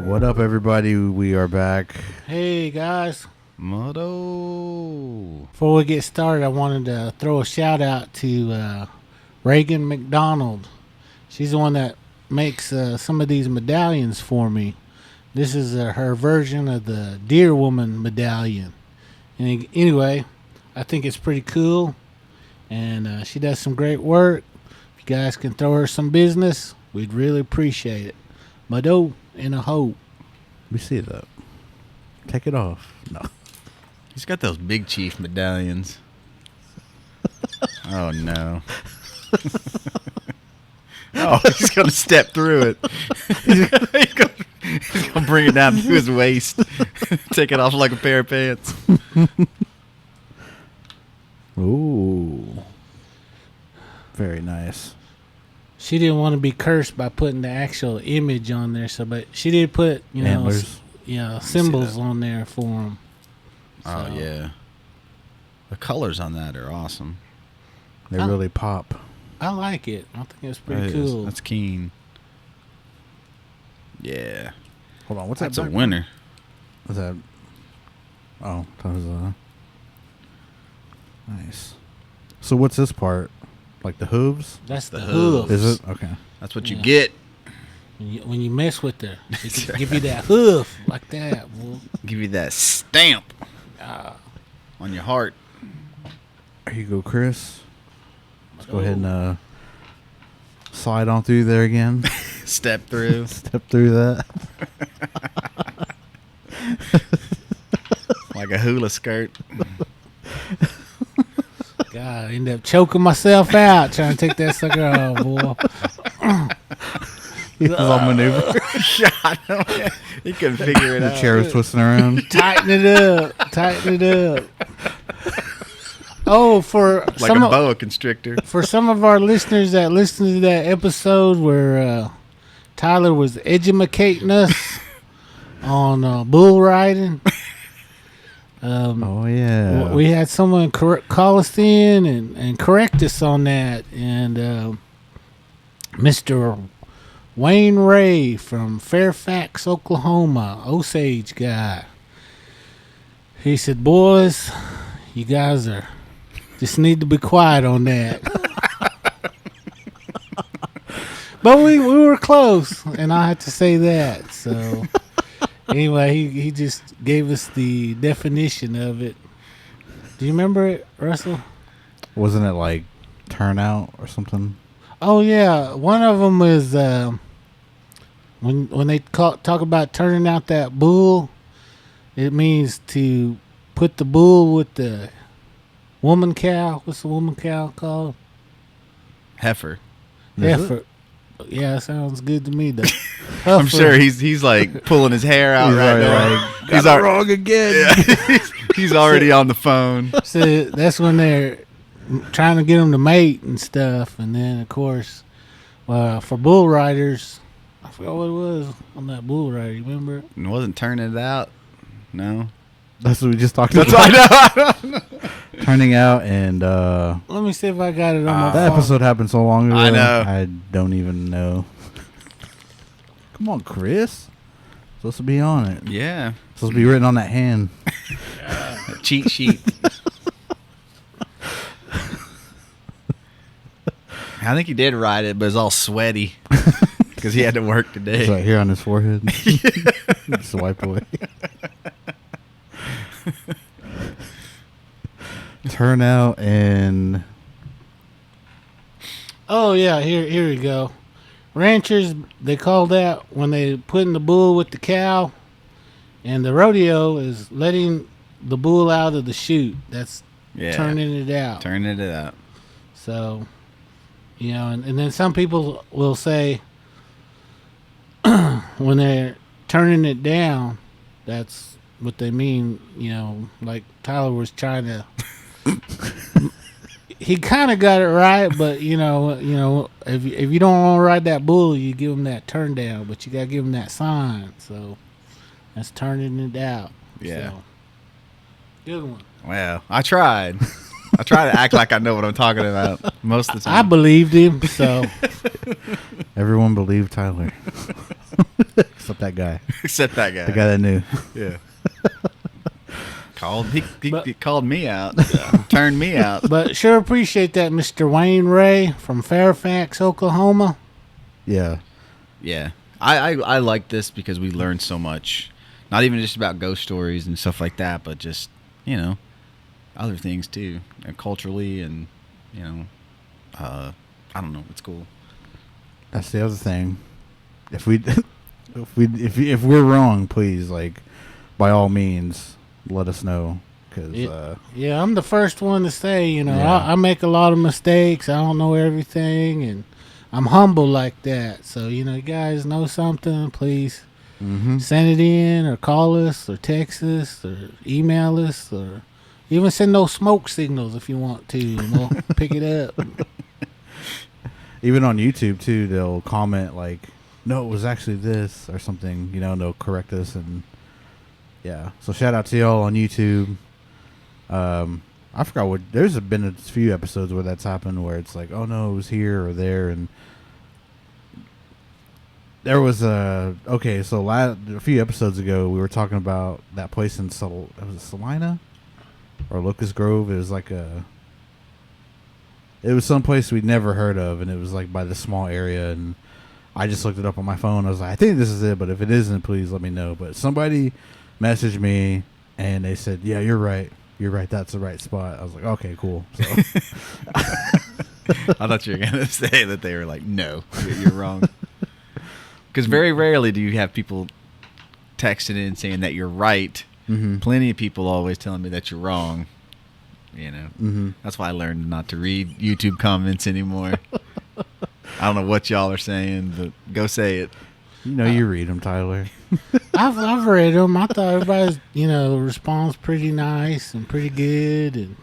What up, everybody? We are back. Hey guys, Motto. before we get started, I wanted to throw a shout out to Reagan McDonald. She's the one that makes some of these medallions for me. This is her version of the Deer Woman medallion. And anyway, I think it's pretty cool, and she does some great work. If you guys can throw her some business, we'd really appreciate it. Motto and a hope. Let me see that. Take it off. No. He's got those big chief medallions. Oh, no. Oh, he's going to step through it. He's going to bring it down to his waist. Take it off like a pair of pants. Ooh. Very nice. She didn't want to be cursed by putting the actual image on there, but she did put, Antlers. Symbols on there for them. Oh, yeah. The colors on that are awesome. They really pop. I like it. I think it's pretty That is. cool. That's keen. Yeah. Hold on. What's That's that? a winner. What's that? Oh, that was nice. So what's this part? Like the hooves? That's the hooves. hooves. Is it? Okay. That's what you get. When you mess with her, she can give you that hoof like that. Boy. Give you that stamp on your heart. Here you go, Chris. Let's go ahead and slide on through there again. Step through. Step through that. Like a hula skirt. God, I end up choking myself out trying to take that sucker off, boy. He was on maneuver. He couldn't figure it The out. chair was twisting around. Tighten it up. Tighten it up. Oh, for Like a boa constrictor. For some of our listeners that listened to that episode where Tyler was educating us on bull riding, Oh, yeah. we had someone call us in and correct us on that. And Mr. Wayne Ray from Fairfax, Oklahoma, Osage guy, he said, "Boys, you guys are just need to be quiet on that." But we were close, and I had to say that. So anyway, he just gave us the definition of it. Do you remember it, Russell? Wasn't it like turnout or something? Oh yeah, one of them is when they talk about turning out that bull, it means to put the bull with the woman cow. What's the woman cow called? Heifer. Heifer. Yeah, sounds good to me though. I'm sure he's like pulling his hair out right now. He's wrong again. Yeah. He's already on the phone. So that's when they're trying to get them to mate and stuff, and then of course, for bull riders, I forgot what it was on that bull rider. You remember? It wasn't turning it out. No. That's what we just talked That's about. I know. Turning out and Let me see if I got it on my that phone. episode happened so long ago. I know. I don't even know. Come on, Chris. Supposed to be on it. Yeah. Supposed to be written on that hand. A cheat sheet. I think he did ride it, but it's all sweaty because he had to work today. It's right here on his forehead. Just wipe away. Turnout and Oh yeah, here we go. Ranchers, they call that when they putting the bull with the cow, and the rodeo is letting the bull out of the chute. That's turning it out. Turning it out. So, and then some people will say when they're turning it down, that's what they mean. Like Tyler was trying to. He kind of got it right, but if you don't want to ride that bull, you give him that turn down, but you gotta give him that sign. So that's turning it out. Yeah. So, good one. Well, I tried. I try to act like I know what I'm talking about most of the time. I believed him, so everyone believed Tyler. Except that guy. Except that guy. The guy that knew. Yeah. He called me out. Turned me out. But sure appreciate that, Mr. Wayne Ray from Fairfax, Oklahoma. Yeah. Yeah. I like this because we learned so much. Not even just about ghost stories and stuff like that, but just, other things too. And culturally and, I don't know. It's cool. That's the other thing. If we're wrong, please, like, by all means, let us know. Cause, yeah, I'm the first one to say, Yeah. I make a lot of mistakes. I don't know everything, and I'm humble like that. So, you guys know something, please send it in or call us or text us or email us or even send those smoke signals if you want to, and we'll pick it up. Even on YouTube, too, they'll comment, like, no, it was actually this or something, they'll correct us. And, yeah. So, shout out to y'all on YouTube. I forgot there's been a few episodes where that's happened where it's like, oh, no, it was here or there. And there was a few episodes ago, we were talking about that place in was it Salina or Locust Grove? It was like it was some place we'd never heard of, and it was like by this small area, and I just looked it up on my phone. I was like, I think this is it, but if it isn't, please let me know. But somebody messaged me, and they said, yeah, you're right. You're right. That's the right spot. I was like, okay, cool. So I thought you were going to say that they were like, no, you're wrong. Because very rarely do you have people texting in saying that you're right. Mm-hmm. Plenty of people always telling me that you're wrong. That's why I learned not to read YouTube comments anymore. I don't know what y'all are saying, but go say it. You read them, Tyler. I've read them. I thought everybody's, responds pretty nice and pretty good. And,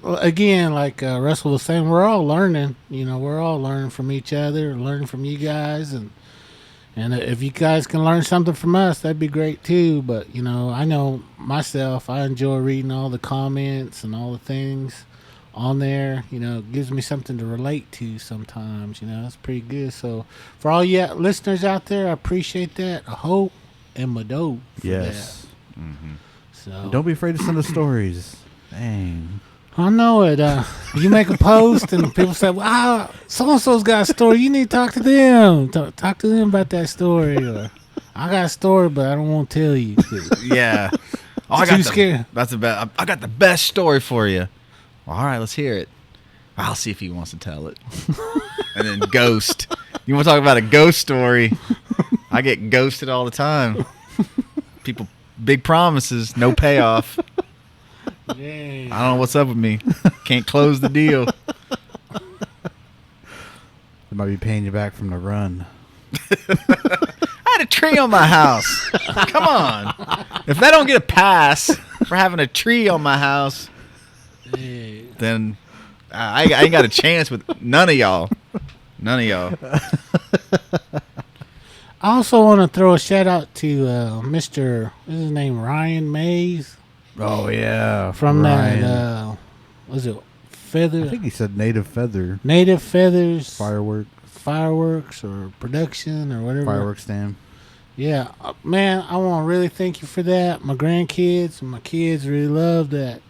again, like Russell was saying, we're all learning. We're all learning from each other, learning from you guys. And if you guys can learn something from us, that'd be great too. But, I know myself, I enjoy reading all the comments and all the things on there. It gives me something to relate to sometimes. That's pretty good. So for all you listeners out there, I appreciate that. I hope and Mado for Yes. that. Mm-hmm. So Don't be afraid to send us stories. Dang. I know it. You make a post and people say, wow, so-and-so's got a story. You need to talk to them. Talk to them about that story. Or I got a story, but I don't want to tell you. Yeah. Oh, Too scared. That's the best. I got the best story for you. Well, all right, let's hear it. I'll see if he wants to tell it. And then ghost. You want to talk about a ghost story? I get ghosted all the time. People, big promises, no payoff. Dang. I don't know what's up with me. Can't close the deal. They might be paying you back from the run. I had a tree on my house. Come on. If I don't get a pass for having a tree on my house, Dang. then I ain't got a chance with none of y'all. None of y'all. I also want to throw a shout out to Mr. What's his name? Ryan Mays Oh, yeah. from Ryan. that. Was it Feather? I think he said native feather. Native Feathers Fireworks or production or whatever. fireworks stand. Yeah, man, I want to really thank you for that. My grandkids and my kids really love that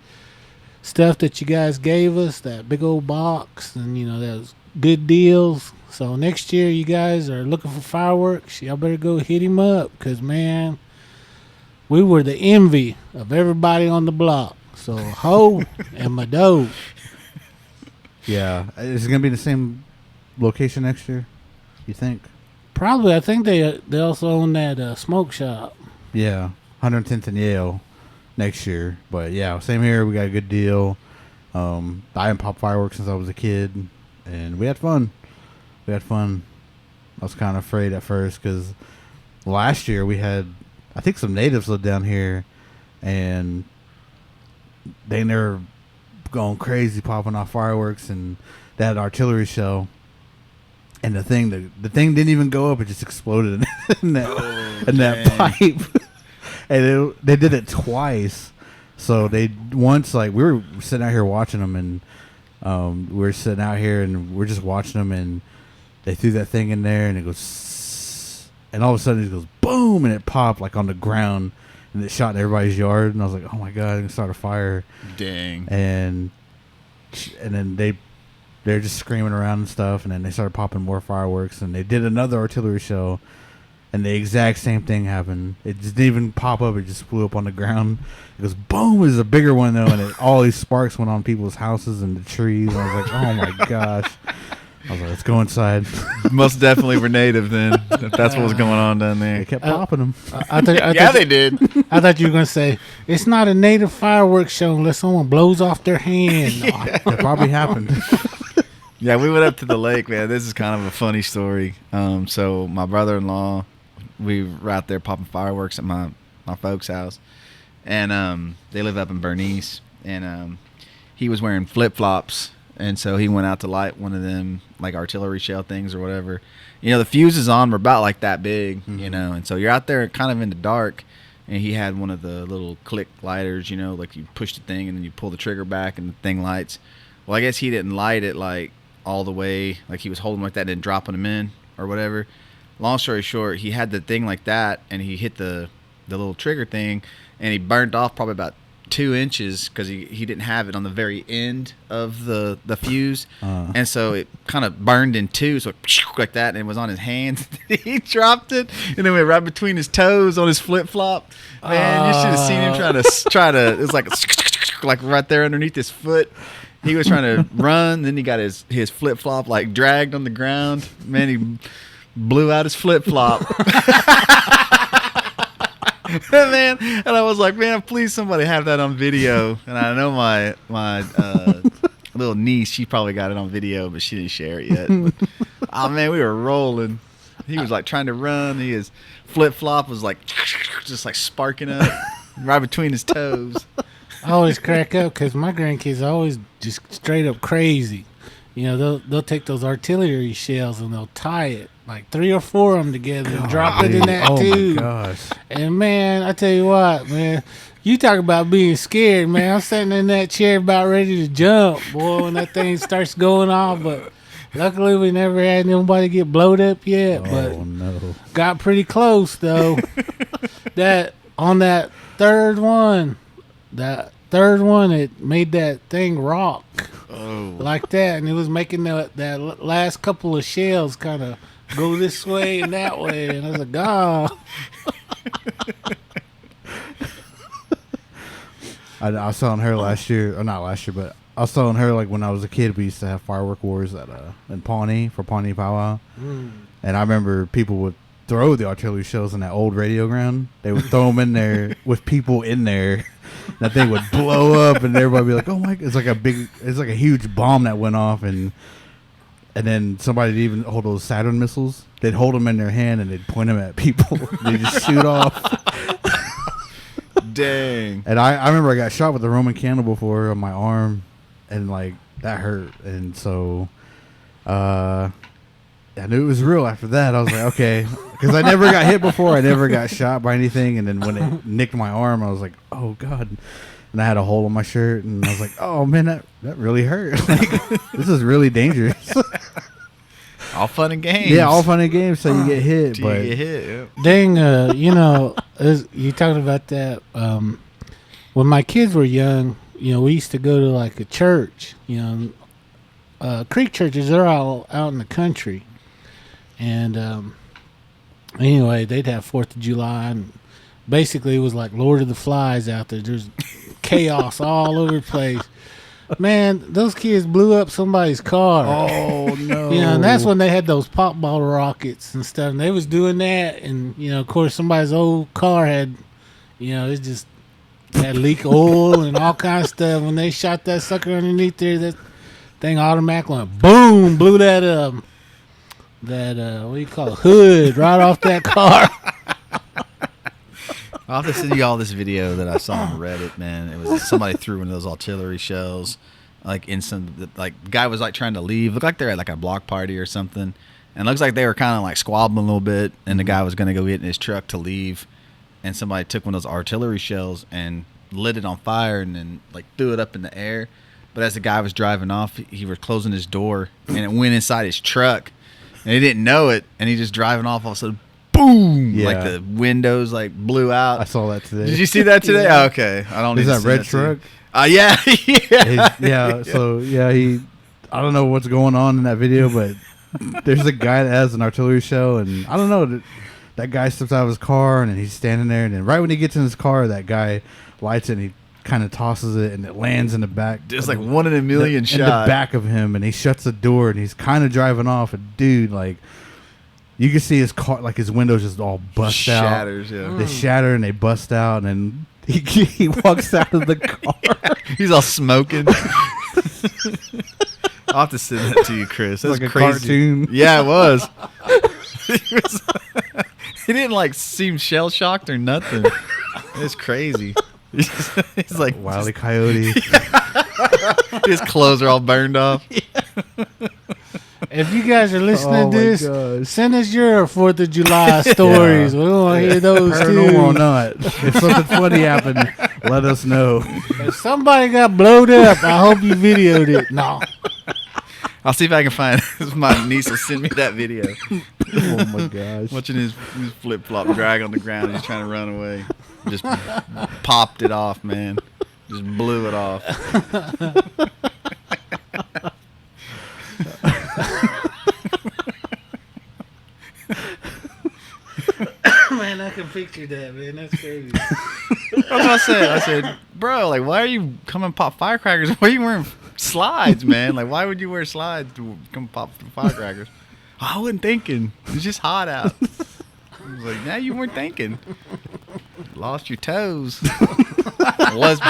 stuff that you guys gave us, that big old box, and those good deals. So next year you guys are looking for fireworks, y'all better go hit him up, because man, we were the envy of everybody on the block. So ho and Mado. Yeah. Is it going to be the same location next year, you think? Probably. I think they also own that smoke shop. Yeah. 110th and Yale next year. But yeah, same here. We got a good deal. I haven't popped fireworks since I was a kid, and we had fun. I was kind of afraid at first because last year we had, I think some natives lived down here, and they never going crazy popping off fireworks, and they had an artillery show, and the thing didn't even go up; it just exploded in that pipe. And they did it twice. So they once, like, we were sitting out here watching them, and we were sitting out here and we're just watching them, and they threw that thing in there, and it goes, and all of a sudden it goes boom, and it popped like on the ground, and it shot in everybody's yard, and I was like, oh my god, I'm gonna start a fire. Dang. And then they're just screaming around and stuff, and then they started popping more fireworks, and they did another artillery show, and the exact same thing happened. It just didn't even pop up; it just flew up on the ground. It goes boom. It was a bigger one though, and all these sparks went on people's houses and the trees. And I was like, oh my gosh. I was like, let's go inside. Most definitely were native then. If that's what was going on down there. They kept popping them. Yeah, they did. I thought you were gonna say it's not a native fireworks show unless someone blows off their hand. That probably happened. Yeah, we went up to the lake, man. This is kind of a funny story. So my brother-in-law, we were out there popping fireworks at my folks' house, and they live up in Bernice, and he was wearing flip-flops, and so he went out to light one of them like artillery shell things or whatever. You know, the fuses on were about like that big, you know, and so you're out there kind of in the dark, and he had one of the little click lighters, you know, like you push the thing and then you pull the trigger back and the thing lights. Well, I guess he didn't light it like all the way, like he was holding like that and dropping them in or whatever. Long story short, he had the thing like that, and he hit the little trigger thing, and he burned off probably about 2 inches because he didn't have it on the very end of the fuse, and so it kind of burned in two, so like that, and it was on his hands. He dropped it, and it went right between his toes on his flip flop. Man, you should have seen him try to. It was like right there underneath his foot. He was trying to run, then he got his flip flop like dragged on the ground. Man, he blew out his flip flop. Man, and I was like, man, please somebody have that on video. And I know my little niece, she probably got it on video, but she didn't share it yet. But, oh man, we were rolling. He was like trying to run. His flip flop was like just like sparking up right between his toes. I always crack up because my grandkids are always just straight up crazy. You know, they'll take those artillery shells and they'll tie it like 3 or 4 of them together and drop it in that tube. Oh my gosh! And man, I tell you what, man, you talk about being scared, man. I'm sitting in that chair about ready to jump, boy, when that thing starts going off. But luckily, we never had nobody get blowed up yet. But no, got pretty close though. That on that third one, it made that thing rock. Like that, and it was making that last couple of shells kind of go this way and that way, and I was like, oh. I was telling her last year, or not last year, but I was telling her like when I was a kid, we used to have firework wars at in Pawnee for Pawnee Powwow, and I remember people would throw the artillery shells in that old radio ground. They would throw them in there with people in there. That thing would blow up, and everybody would be like, "Oh my!" It's like a huge bomb that went off, and then somebody would even hold those Saturn missiles. They'd hold them in their hand and they'd point them at people. They just shoot off. Dang! And I remember I got shot with a Roman candle before on my arm, and like that hurt, and so I knew it was real after that. I was like, okay, because I never got hit before. I never got shot by anything. And then when it nicked my arm, I was like, oh, God. And I had a hole on my shirt. And I was like, oh, man, that really hurt. Like, this is really dangerous. All fun and games. Yeah, all fun and games. So you get hit. You get hit, yeah. Dang, you talking about that. When my kids were young, we used to go to like a church. Creek churches, they're all out in the country. And anyway, they'd have 4th of July, and basically it was like Lord of the Flies out there. There's chaos all over the place. Man, those kids blew up somebody's car. Oh, no. And that's when they had those pop bottle rockets and stuff. And they was doing that, and, of course, somebody's old car had, it just had leak oil and all kinds of stuff. When they shot that sucker underneath there, that thing automatically went boom, blew that what do you call it, hood right off that car. I'll have to send you all this video that I saw on Reddit, man. It was somebody threw one of those artillery shells, like the guy was like trying to leave. Looked like they're at like a block party or something, and looks like they were kind of like squabbling a little bit. And the guy was gonna go get in his truck to leave, and somebody took one of those artillery shells and lit it on fire, and then like threw it up in the air. But as the guy was driving off, he was closing his door, and it went inside his truck. And he didn't know it, and he just driving off. All of a sudden, boom, Yeah. like the windows like blew out. I saw that today. Did you see that today? Yeah. Oh, okay, I don't. Is need to that send red it to truck? you. Yeah, yeah. Yeah. So yeah, I don't know what's going on in that video, but there's a guy that has an artillery shell, and I don't know. That guy steps out of his car, and then he's standing there, and then right when he gets in his car, that guy lights it, and he kind of tosses it, and it lands in the back. Just like one in a million shot. In the back of him, and he shuts the door, and he's kind of driving off. And dude, like, you can see his car, like his windows just all bust out. Shatters, yeah. They shatter and they bust out, and then he walks out of the car. He's all smoking. I'll have to send that to you, Chris. That's like a crazy. cartoon. Yeah, it was. He didn't like seem shell shocked or nothing. It's crazy. He's like Wile E. Coyote. his clothes are all burned off. If you guys are listening to my this, gosh. send us your 4th of July stories. We want to hear those Paranormal or too. not. If something funny happened, let us know. If somebody got blowed up, I hope you videoed it. No. I'll see if I can find my niece will send me that video. Oh my gosh. Watching his flip flop drag on the ground, he's trying to run away. Just popped it off, man. Just blew it off. Man, I can picture that, man. That's crazy. That's what I said. I said, bro, like, why are you coming pop firecrackers? Why are you wearing slides, man? Like, why would you wear slides to come pop firecrackers? I wasn't thinking. It's just hot out. I was like, nah, you weren't thinking. Lost your toes. Was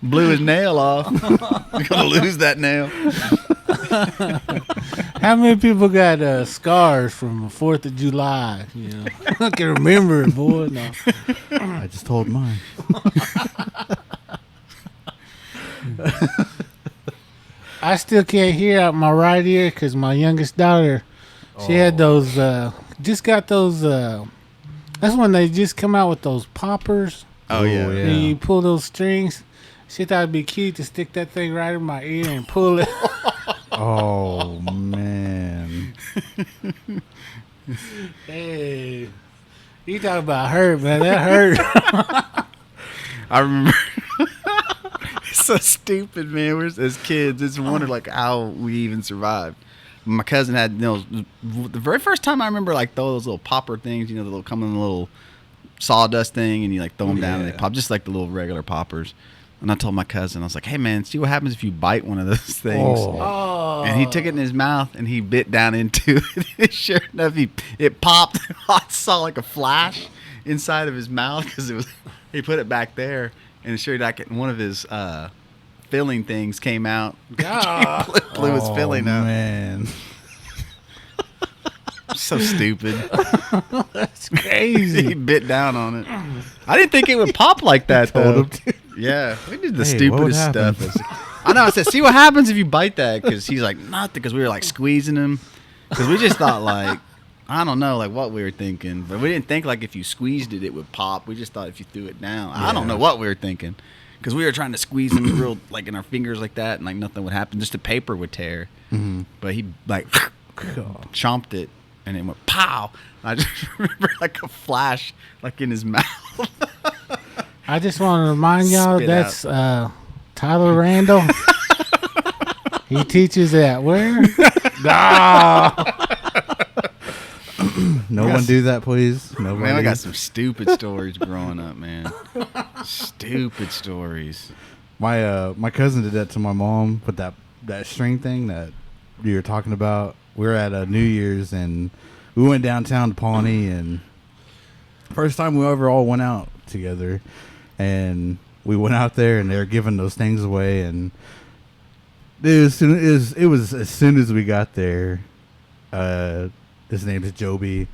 blew his nail off. You're gonna lose that nail. How many people got scars from the 4th of July? You know, I can remember it, boy. No. I just told mine. I still can't hear out my right ear because my youngest daughter, she had those, just got those, that's when they just come out with those poppers. Oh, yeah. yeah. And you pull those strings. She thought it'd be cute to stick that thing right in my ear and pull it. Oh, man. Hey, you talk about hurt, man. That hurt. I remember. It's so stupid, man. We're as kids. It's a wonder like how we even survived. My cousin had, you know, the very first time I remember like those little popper things, you know, the little come in the little sawdust thing, and you like throw them down and they pop, just like the little regular poppers. And I told my cousin, I was like, "Hey, man, see what happens if you bite one of those things." Oh. And he took it in his mouth and he bit down into it. And sure enough, it popped. I saw like a flash inside of his mouth because it was. He put it back there, and sure enough, one of his filling things came out. Ah. blew his filling out. Man. So stupid. That's He crazy. bit down on it. I didn't think it would pop like that though. Told him to. Yeah, we did the Hey, what would stupidest happen? stuff. I know. I said, "See what happens if you bite that?" Because he's like, "Nothing." Because we were like squeezing him. Because we just thought like, I don't know, like what we were thinking, but we didn't think like if you squeezed it, it would pop. We just thought if you threw it down. I don't know what we were thinking. Because we were trying to squeeze him real like in our fingers like that, and like nothing would happen. Just the paper would tear. Mm-hmm. But he like chomped it, and it went pow. I just remember like a flash like in his mouth. I just want to remind y'all Spit that's Tyler Randall. He teaches at where? No one do that, please. Nobody. Man, I got some stupid stories growing up, man. Stupid stories. My cousin did that to my mom with that string thing that you were talking about. We were at New Year's and we went downtown to Pawnee, and first time we ever all went out together, and we went out there and they were giving those things away, and it was as soon as we got there. His name is Joby,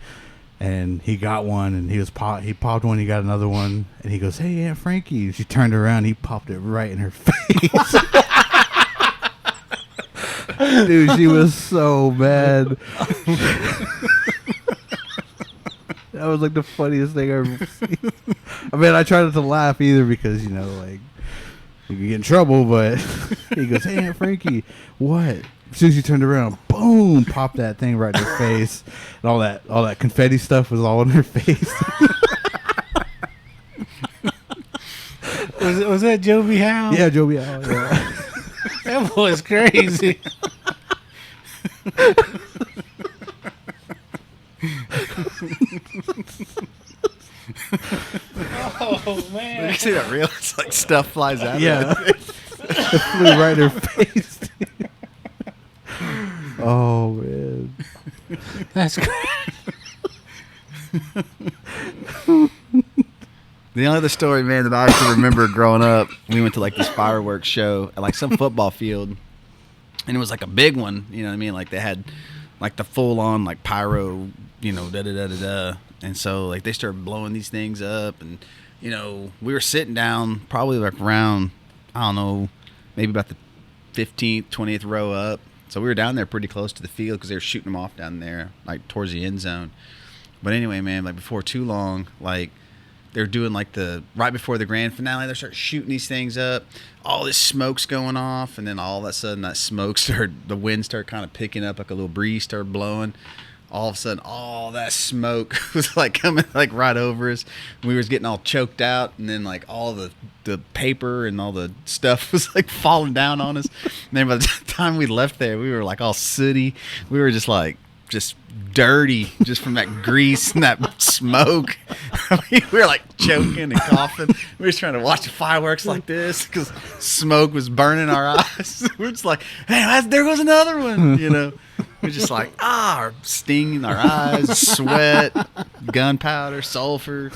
and he got one, and he popped one, he got another one, and he goes, "Hey, Aunt Frankie." She turned around, he popped it right in her face. Dude, she was so mad. That was like the funniest thing I've ever seen. I mean, I tried not to laugh either because, you know, like, you could get in trouble, but he goes, "Hey, Aunt Frankie, what?" As soon as you turned around, boom, pop that thing right in her face. And all that confetti stuff was all in her face. Was that Joby Howe? Yeah, Joby. Oh, yeah. That boy's crazy. Oh man! You see that reel? It's like stuff flies out. Yeah. It flew right in her face. Oh man. That's crazy. The only other story, man, that I can remember growing up, we went to like this fireworks show at like some football field, and it was like a big one. You know what I mean? Like they had like the full on like pyro, you know, da da da da da. And so like they started blowing these things up, and you know we were sitting down probably like around, I don't know, maybe about the 15th, 20th row up. So we were down there pretty close to the field because they were shooting them off down there, like towards the end zone. But anyway, man, like before too long, like they're doing like right before the grand finale, they start shooting these things up. All this smoke's going off, and then all of a sudden that smoke the wind started kind of picking up, like a little breeze started blowing. All of a sudden, all that smoke was like coming like right over us. We was getting all choked out, and then like all the paper and all the stuff was like falling down on us. And then by the time we left there, we were like all sooty. We were just dirty just from that grease and that smoke. I mean, we were like choking and coughing. We were just trying to watch the fireworks like this because smoke was burning our eyes. We were just like, hey, there goes another one, you know. We're just like, our sting in our eyes, sweat, gunpowder, sulfur.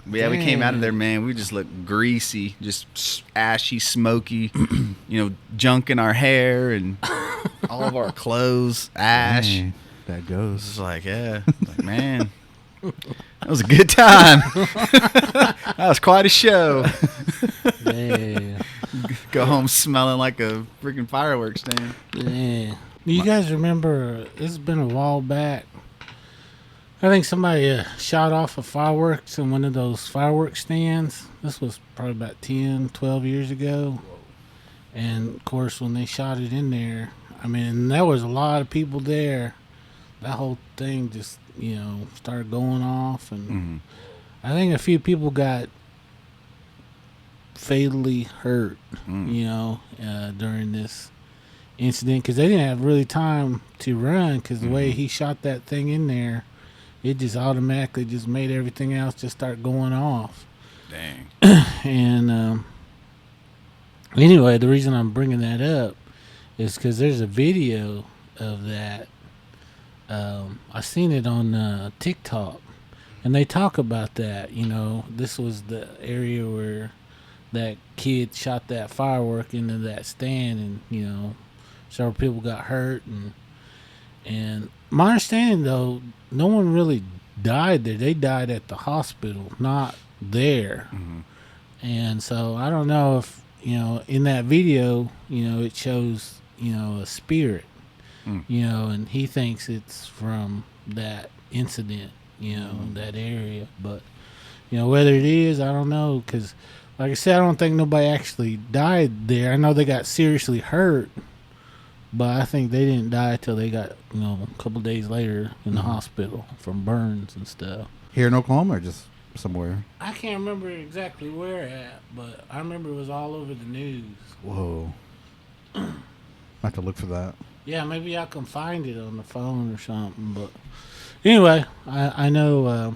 But yeah, we came out of there, man. We just looked greasy, just ashy, smoky, you know, junk in our hair and all of our clothes, ash. Dang, that goes. It's like, yeah, like, man, that was a good time. That was quite a show. Yeah. Go home smelling like a freaking fireworks stand. Yeah. Do you guys remember, it's been a while back, I think somebody shot off a fireworks in one of those fireworks stands. This was probably about 10, 12 years ago. And, of course, when they shot it in there, I mean, there was a lot of people there. That whole thing just, you know, started going off. And I think a few people got fatally hurt, you know, during this incident, because they didn't have really time to run, because the way he shot that thing in there, it just automatically just made everything else just start going off. Dang. And anyway, the reason I'm bringing that up is because there's a video of that. I seen it on TikTok, and they talk about that. You know, this was the area where that kid shot that firework into that stand, and you know, several people got hurt, and my understanding though, no one really died there. They died at the hospital, not there. And so I don't know if, you know, in that video, you know, it shows, you know, a spirit, you know, and he thinks it's from that incident, you know, that area. But, you know, whether it is, I don't know, because like I said, I don't think nobody actually died there. I know they got seriously hurt, but I think they didn't die till they got, you know, a couple days later in the hospital from burns and stuff. Here in Oklahoma or just somewhere? I can't remember exactly where at, but I remember it was all over the news. Whoa. I have to look for that. Yeah, maybe I can find it on the phone or something. But anyway, I know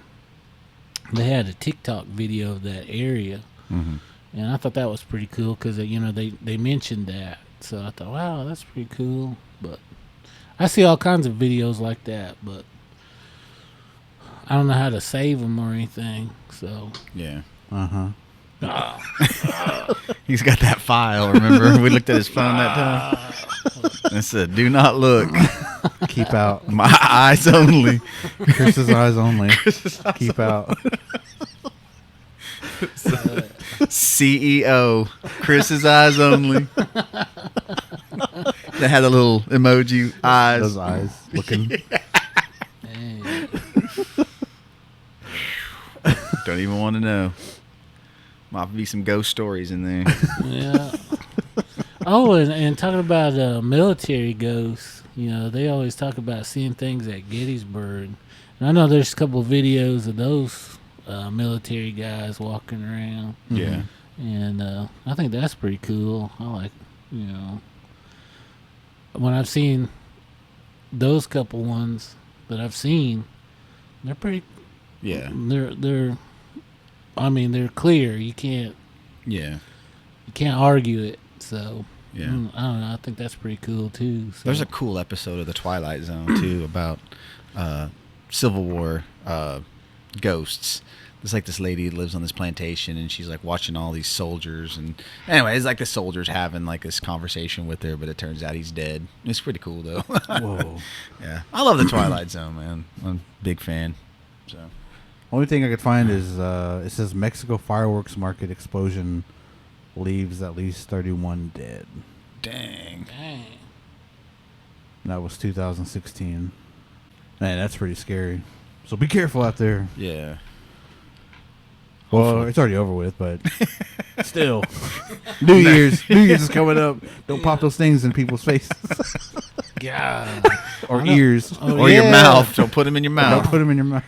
they had a TikTok video of that area, and I thought that was pretty cool because, you know, they mentioned that. So I thought, wow, that's pretty cool. But I see all kinds of videos like that, but I don't know how to save them or anything. So Yeah. He's got that file, remember? We looked at his phone that time. It said, do not look. Keep out. My eyes only. Chris's eyes only. Keep out. CEO. Chris's eyes only. They had a little emoji eyes. Those eyes looking. Dang. Don't even want to know. Might be some ghost stories in there. Yeah. Oh, and talking about military ghosts, they always talk about seeing things at Gettysburg. And I know there's a couple of videos of those military guys walking around. Yeah. And I think that's pretty cool. I like, when I've seen those couple ones that I've seen, they're pretty. Yeah. They're. I mean, they're clear. You can't argue it. So Yeah. I don't know. I think that's pretty cool too. So. There's a cool episode of The Twilight Zone too about Civil War ghosts. There's like this lady lives on this plantation, and she's like watching all these soldiers, and anyway, it's like the soldiers having like this conversation with her, but it turns out he's dead. It's pretty cool though. Whoa. Yeah, I love The Twilight Zone, man. I'm a big fan. So Only thing I could find is it says Mexico fireworks market explosion leaves at least 31 dead. dang. Dang. That was 2016. Man, that's pretty scary. So be careful out there. Yeah. Well, Hopefully. it's already over with, but still. New Year's is coming up. Don't pop those things in people's faces God. or ears. Oh, Or your yeah. mouth. Don't put them in your Don't mouth. put them in your mouth.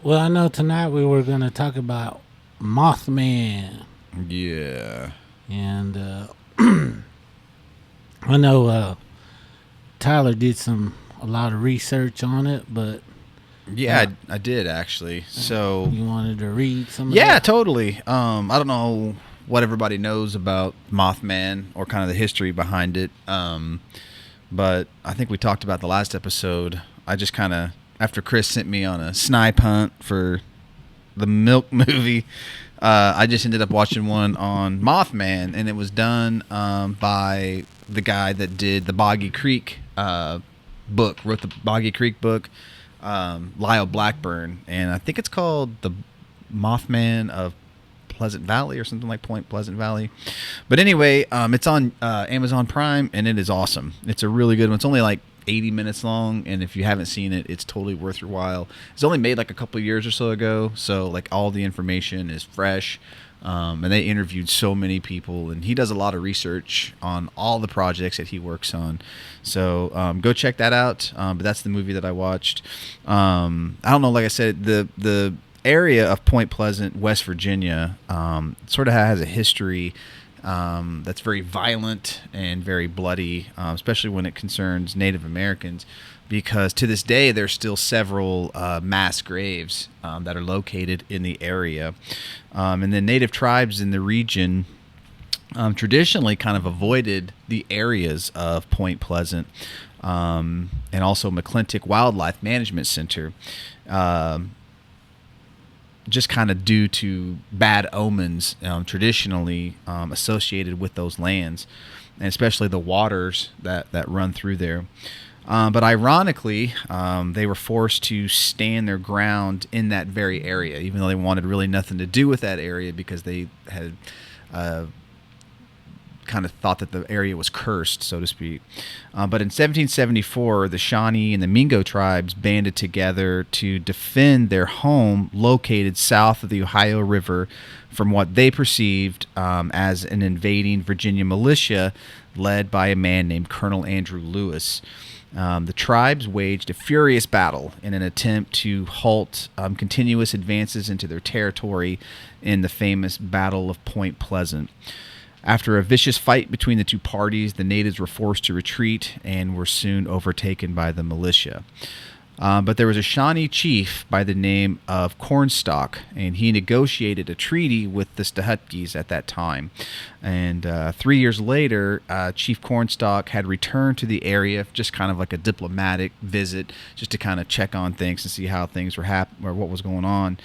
Well, I know tonight we were going to talk about Mothman. Yeah. And I know Tyler did a lot of research on it, but Yeah, I did actually. So you wanted to read some of yeah, that? totally. I don't know what everybody knows about Mothman or kind of the history behind it. But I think we talked about the last episode. I just kind of, after Chris sent me on a snipe hunt for the Milk movie, I just ended up watching one on Mothman, and it was done by the guy that did the Boggy Creek book, wrote the Boggy Creek book, Lyle Blackburn, and I think it's called The Mothman of Pleasant Valley or something like Point Pleasant Valley. But anyway, it's on Amazon Prime, and it is awesome. It's a really good one. It's only like 80 minutes long, and if you haven't seen it, it's totally worth your while. It's only made like a couple of years or so ago, so like all the information is fresh. And they interviewed so many people, and he does a lot of research on all the projects that he works on. So go check that out. But that's the movie that I watched. I don't know, like I said, the area of Point Pleasant, West Virginia, sort of has a history that's very violent and very bloody, especially when it concerns Native Americans, because to this day there's still several mass graves that are located in the area. And the Native tribes in the region traditionally kind of avoided the areas of Point Pleasant and also McClintock Wildlife Management Center, just kind of due to bad omens traditionally associated with those lands, and especially the waters that run through there. But ironically, they were forced to stand their ground in that very area, even though they wanted really nothing to do with that area, because they had kind of thought that the area was cursed, so to speak. But in 1774, the Shawnee and the Mingo tribes banded together to defend their home located south of the Ohio River from what they perceived as an invading Virginia militia led by a man named Colonel Andrew Lewis. The tribes waged a furious battle in an attempt to halt continuous advances into their territory in the famous Battle of Point Pleasant. After a vicious fight between the two parties, the natives were forced to retreat and were soon overtaken by the militia. But there was a Shawnee chief by the name of Cornstalk, and he negotiated a treaty with the Stahutkes at that time. And 3 years later, Chief Cornstalk had returned to the area, just kind of like a diplomatic visit, just to kind of check on things and see how things were or what was going on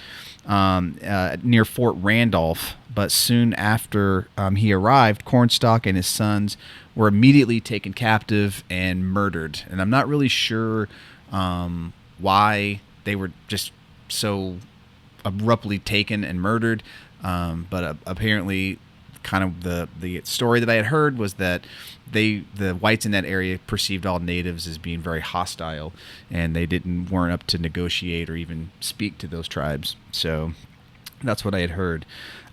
near Fort Randolph. But soon after he arrived, Cornstalk and his sons were immediately taken captive and murdered. And I'm not really sure why they were just so abruptly taken and murdered, but apparently kind of the story that I had heard was that the whites in that area perceived all natives as being very hostile, and they weren't up to negotiate or even speak to those tribes. So That's what I had heard.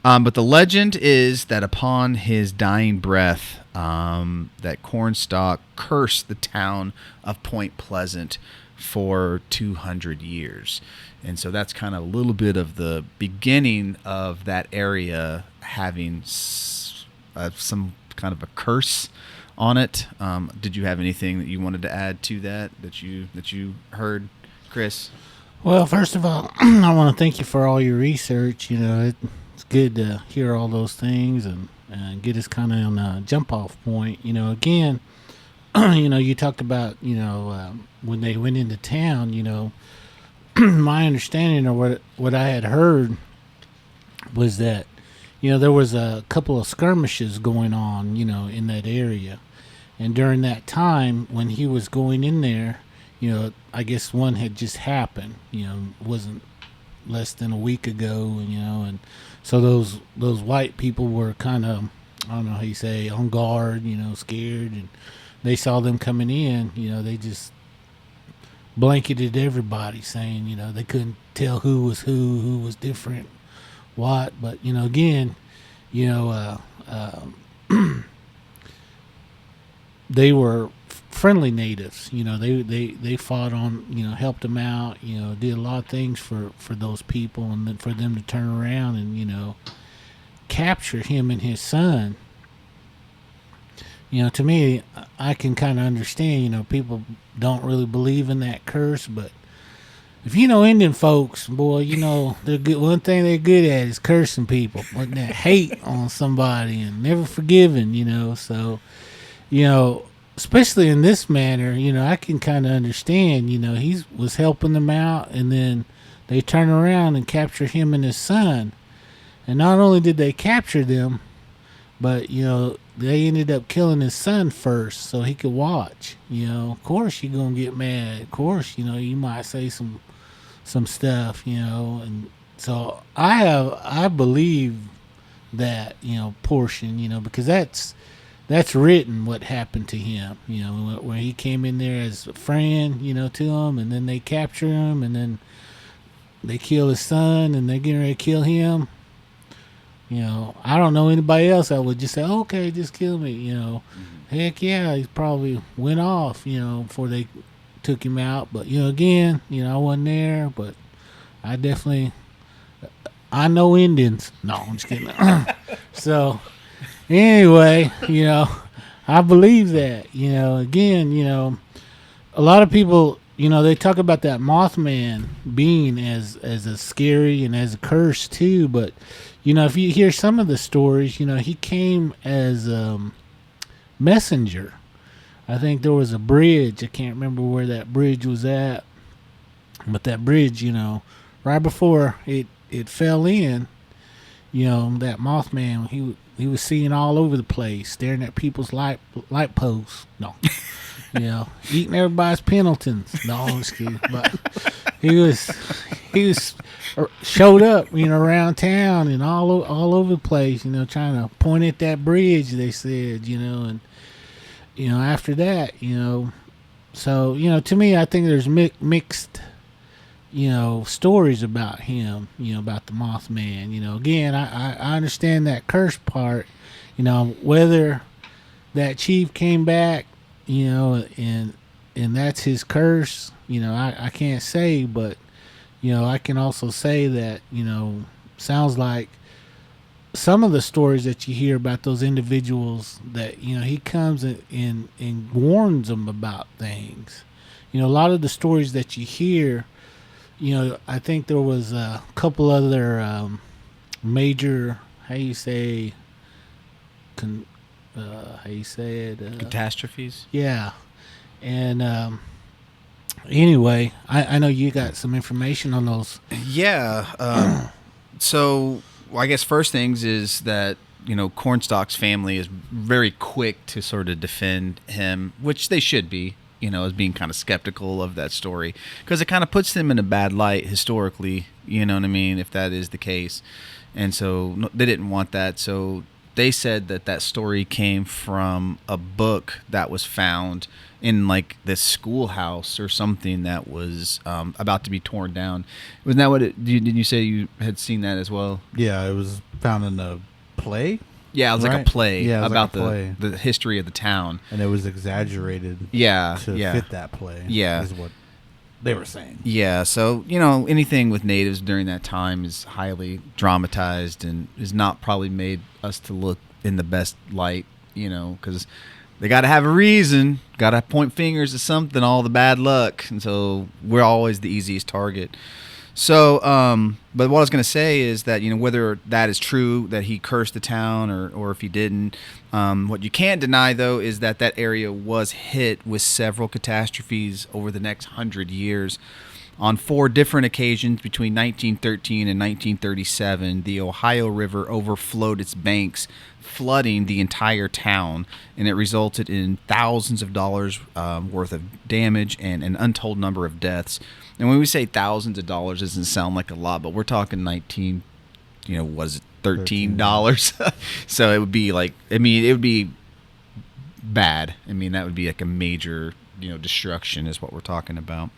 But the legend is that upon his dying breath, that Cornstalk cursed the town of Point Pleasant for 200 years. And so that's kind of a little bit of the beginning of that area having some kind of a curse on it. Did you have anything that you wanted to add to that you heard, Chris? Well, first of all, I want to thank you for all your research. It's good to hear all those things and get us kind of on a jump off point. Again, you talked about, when they went into town, my understanding or what I had heard was that, there was a couple of skirmishes going on, in that area. And during that time, when he was going in there, I guess one had just happened, wasn't less than a week ago, and so those white people were kind of, I don't know how you say, on guard, scared, and they saw them coming in, they just blanketed everybody, saying, they couldn't tell who was different, what, but, again, they were friendly natives. They fought on, helped them out, did a lot of things for those people, and then for them to turn around and, capture him and his son. To me, I can kind of understand, people don't really believe in that curse, but if Indian folks, boy, they're good. One thing they're good at is cursing people, putting that hate on somebody and never forgiving, so, especially in this manner, I can kind of understand, he was helping them out, and then they turn around and capture him and his son. And not only did they capture them, but, they ended up killing his son first so he could watch. Of course you're going to get mad. Of course, you might say some stuff, and so I believe that, portion, because that's written what happened to him, where he came in there as a friend, to him, and then they capture him, and then they kill his son, and they're getting ready to kill him. I don't know anybody else that would just say, okay, just kill me, Heck yeah, he probably went off, before they took him out. But, again, I wasn't there, but I know Indians. No, I'm just kidding. So, anyway, I believe that, again, a lot of people, they talk about that Mothman being as a scary and as a curse too, but, if you hear some of the stories, he came as messenger. I think there was a bridge. I can't remember where that bridge was at, but that bridge, right before it fell in, that Mothman, he was seeing all over the place, staring at people's light posts. No, eating everybody's Pendletons. No, I'm just kidding. But he was showed up, around town and all over the place, trying to point at that bridge. They said, and after that, so to me, I think there's mixed, stories about him, about the Mothman. Again, I understand that curse part, whether that chief came back, and that's his curse, I can't say, but, I can also say that, sounds like some of the stories that you hear about those individuals that, he comes and warns them about things. A lot of the stories that you hear, I think there was a couple other major, how you say it? Catastrophes? Yeah. And anyway, I know you got some information on those. Yeah. So I guess first things is that, Cornstalk's family is very quick to sort of defend him, which they should be, as being kind of skeptical of that story, because it kind of puts them in a bad light historically, you know what I mean, if that is the case. And so they didn't want that. So they said that story came from a book that was found in like this schoolhouse or something that was about to be torn down. Wasn't that what it? Did you say you had seen that as well? Yeah, it was found in a play. Yeah, it was like Right? a play Yeah, it was about like a play. the history of the town. And it was exaggerated. Yeah, to yeah. fit that play. Yeah. Is what they were saying. Yeah, so, you know, anything with natives during that time is highly dramatized and is not probably made us to look in the best light, you know, because they got to have a reason, got to point fingers at something, all the bad luck. And so we're always the easiest target. So, but what I was going to say is that, you know, whether that is true, that he cursed the town or if he didn't, what you can't deny, though, is that area was hit with several catastrophes over the next 100 years. On 4 different occasions between 1913 and 1937, the Ohio River overflowed its banks, flooding the entire town, and it resulted in thousands of dollars worth of damage and an untold number of deaths. And when we say thousands of dollars, it doesn't sound like a lot, but we're talking $13? So it would be like, I mean, it would be bad. I mean, that would be like a major, you know, destruction is what we're talking about.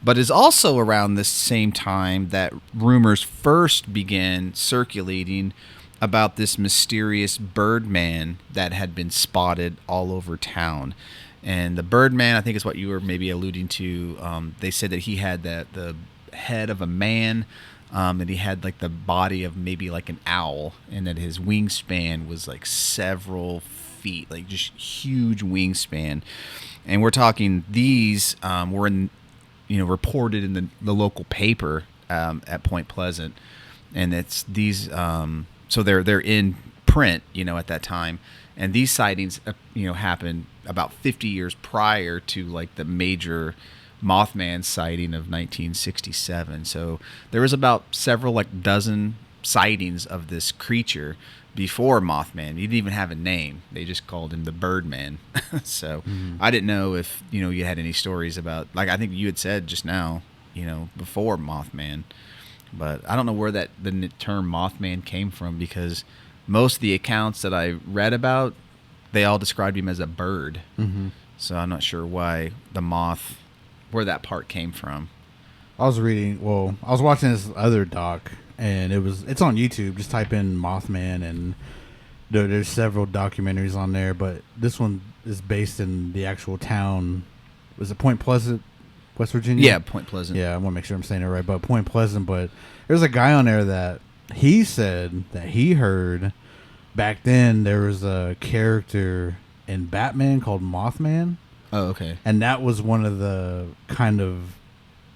But it's also around this same time that rumors first began circulating about this mysterious Birdman that had been spotted all over town. And the Birdman, I think, is what you were maybe alluding to. They said that he had the head of a man, and he had like the body of maybe like an owl, and that his wingspan was like several feet, like just huge wingspan. And we're talking these were in, you know, reported in the local paper at Point Pleasant, and it's these. So they're in print, you know, at that time. And these sightings, you know, happened about 50 years prior to like the major Mothman sighting of 1967. So there was about several like dozen sightings of this creature before Mothman. He didn't even have a name. They just called him the Birdman. So I didn't know if, you know, you had any stories about, like I think you had said just now, you know, before Mothman. But I don't know where the term Mothman came from, because most of the accounts that I read about, they all described him as a bird. Mm-hmm. So I'm not sure why the moth, where that part came from. I was watching this other doc, and it's on YouTube. Just type in Mothman, and there's several documentaries on there. But this one is based in the actual town. Was it Point Pleasant, West Virginia? Yeah, Point Pleasant. Yeah, I want to make sure I'm saying it right. But Point Pleasant. But there's a guy on there that he said that he heard back then there was a character in Batman called Mothman. Oh, okay. And that was one of the kind of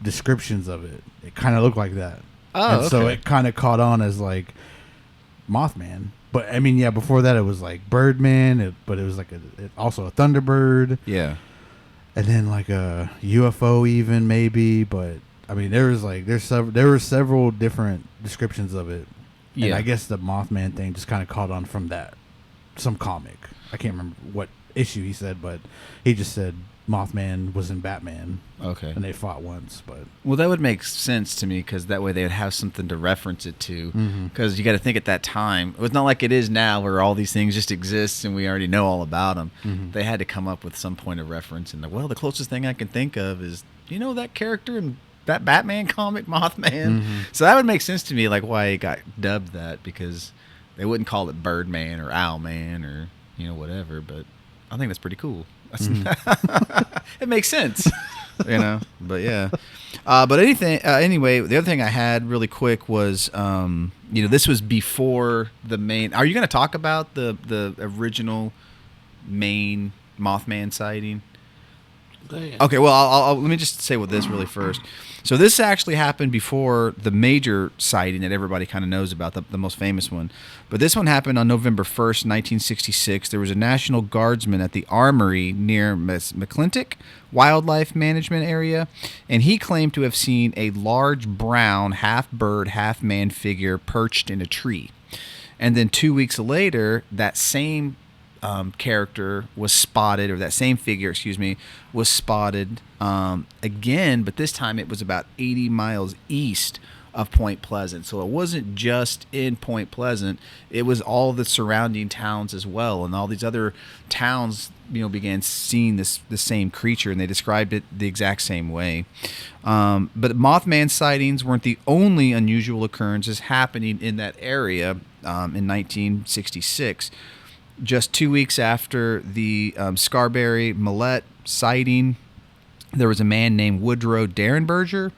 descriptions of it. It kind of looked like that. Oh, and okay. so it kind of caught on as like Mothman. But I mean, yeah, before that it was like Birdman, but it was like also a Thunderbird. Yeah. And then like a UFO even maybe, but I mean there were several different descriptions of it. And Yeah. I guess the Mothman thing just kind of caught on from that. Some comic. I can't remember what issue he said, but he just said Mothman was in Batman. Okay. And they fought once, but Well, that would make sense to me, because that way they would have something to reference it to. Because you got to think at that time, it was not like it is now where all these things just exist and we already know all about them. They had to come up with some point of reference. And the closest thing I can think of is, you know, that character in that Batman comic, Mothman. So that would make sense to me, like why it got dubbed that, because they wouldn't call it Birdman or Owlman or, you know, whatever. But I think that's pretty cool. It makes sense, you know. But yeah, but anyway, the other thing I had really quick was, you know, this was before the main. Are you going to talk about the original main Mothman sighting? Okay, well, I'll let me just say with this really first. So this actually happened before the major sighting that everybody kind of knows about, the most famous one. But this one happened on November 1st, 1966. There was a National Guardsman at the Armory near McClintock Wildlife Management Area, and he claimed to have seen a large brown half-bird, half-man figure perched in a tree. And then 2 weeks later, that same character was spotted, or that same figure, was spotted again, but this time it was about 80 miles east of Point Pleasant. So it wasn't just in Point Pleasant, it was all the surrounding towns as well. And all these other towns, began seeing the same creature, and they described it the exact same way. But Mothman sightings weren't the only unusual occurrences happening in that area in 1966. Just 2 weeks after the Scarberry Millet sighting, there was a man named Woodrow Derenberger.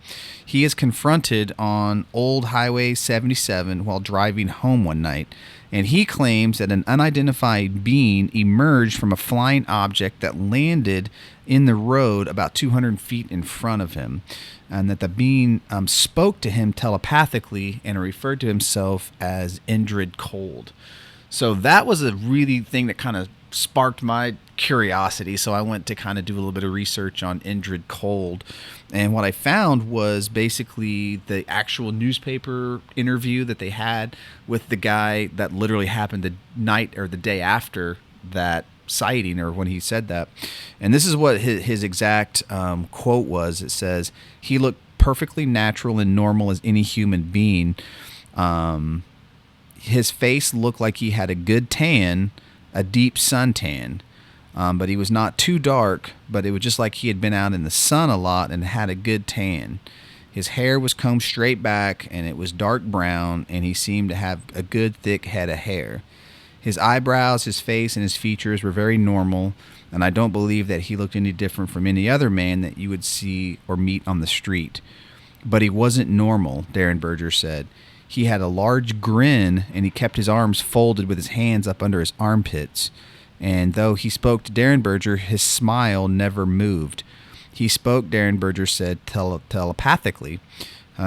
He is confronted on Old Highway 77 while driving home one night, and he claims that an unidentified being emerged from a flying object that landed in the road about 200 feet in front of him, and that the being spoke to him telepathically and referred to himself as Indrid Cold. So that was a really thing that kind of sparked my curiosity. So I went to kind of do a little bit of research on Indrid Cold. And what I found was basically the actual newspaper interview that they had with the guy that literally happened the night or the day after that sighting, or when he said that. And this is what his exact quote was. It says, "He looked perfectly natural and normal as any human being. His face looked like he had a good tan, a deep suntan, but he was not too dark, but it was just like he had been out in the sun a lot and had a good tan. His hair was combed straight back, and it was dark brown, and he seemed to have a good thick head of hair. His eyebrows, his face, and his features were very normal, and I don't believe that he looked any different from any other man that you would see or meet on the street. But he wasn't normal," Derenberger said. "He had a large grin, and he kept his arms folded with his hands up under his armpits. And though he spoke to Derenberger, his smile never moved. He spoke," Derenberger said, telepathically.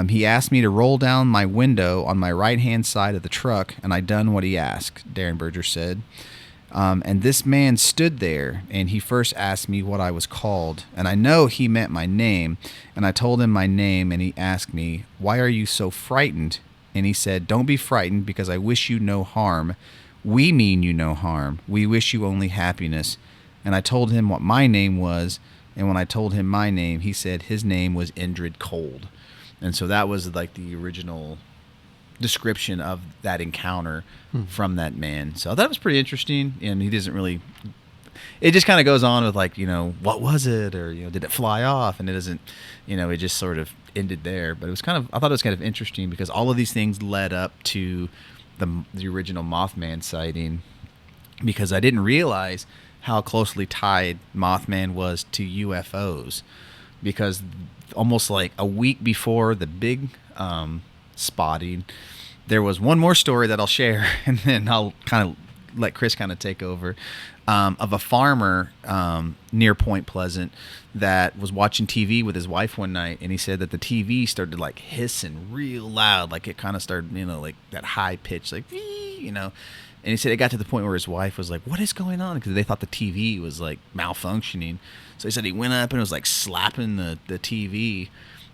"He asked me to roll down my window on my right-hand side of the truck, and I done what he asked," Derenberger said. "And this man stood there, and he first asked me what I was called. And I know he meant my name, and I told him my name, and he asked me, 'Why are you so frightened?' And he said, 'Don't be frightened, because I wish you no harm. We mean you no harm. We wish you only happiness.' And I told him what my name was, and when I told him my name, he said his name was Indrid Cold." And so that was like the original description of that encounter from that man. So that was pretty interesting, and he doesn't really... It just kind of goes on with like, what was it? Or, did it fly off? And it doesn't, it just sort of ended there. But it was I thought it was kind of interesting because all of these things led up to the original Mothman sighting, because I didn't realize how closely tied Mothman was to UFOs, because almost like a week before the big spotting, there was one more story that I'll share, and then I'll kind of let Chris kind of take over, of a farmer near Point Pleasant that was watching TV with his wife one night, and he said that the TV started like hissing real loud, like it kind of started, like that high pitch, like, and he said it got to the point where his wife was like, "What is going on?" Because they thought the TV was like malfunctioning. So he said he went up and was like slapping the TV,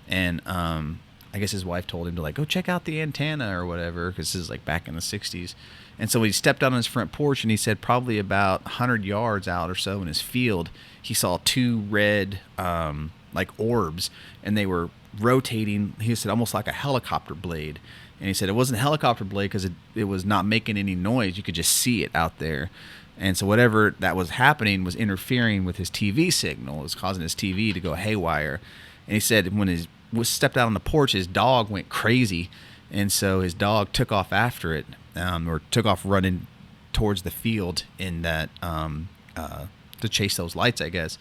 and I guess his wife told him to like go check out the antenna or whatever, because this is like back in the 60s. And so he stepped out on his front porch, and he said probably about 100 yards out or so in his field, he saw two red like orbs, and they were rotating. He said almost like a helicopter blade. And he said it wasn't a helicopter blade because it was not making any noise. You could just see it out there. And so whatever that was happening was interfering with his TV signal. It was causing his TV to go haywire. And he said when he stepped out on the porch, his dog went crazy. And so his dog took off after it, or took off running towards the field in that to chase those lights, I guess.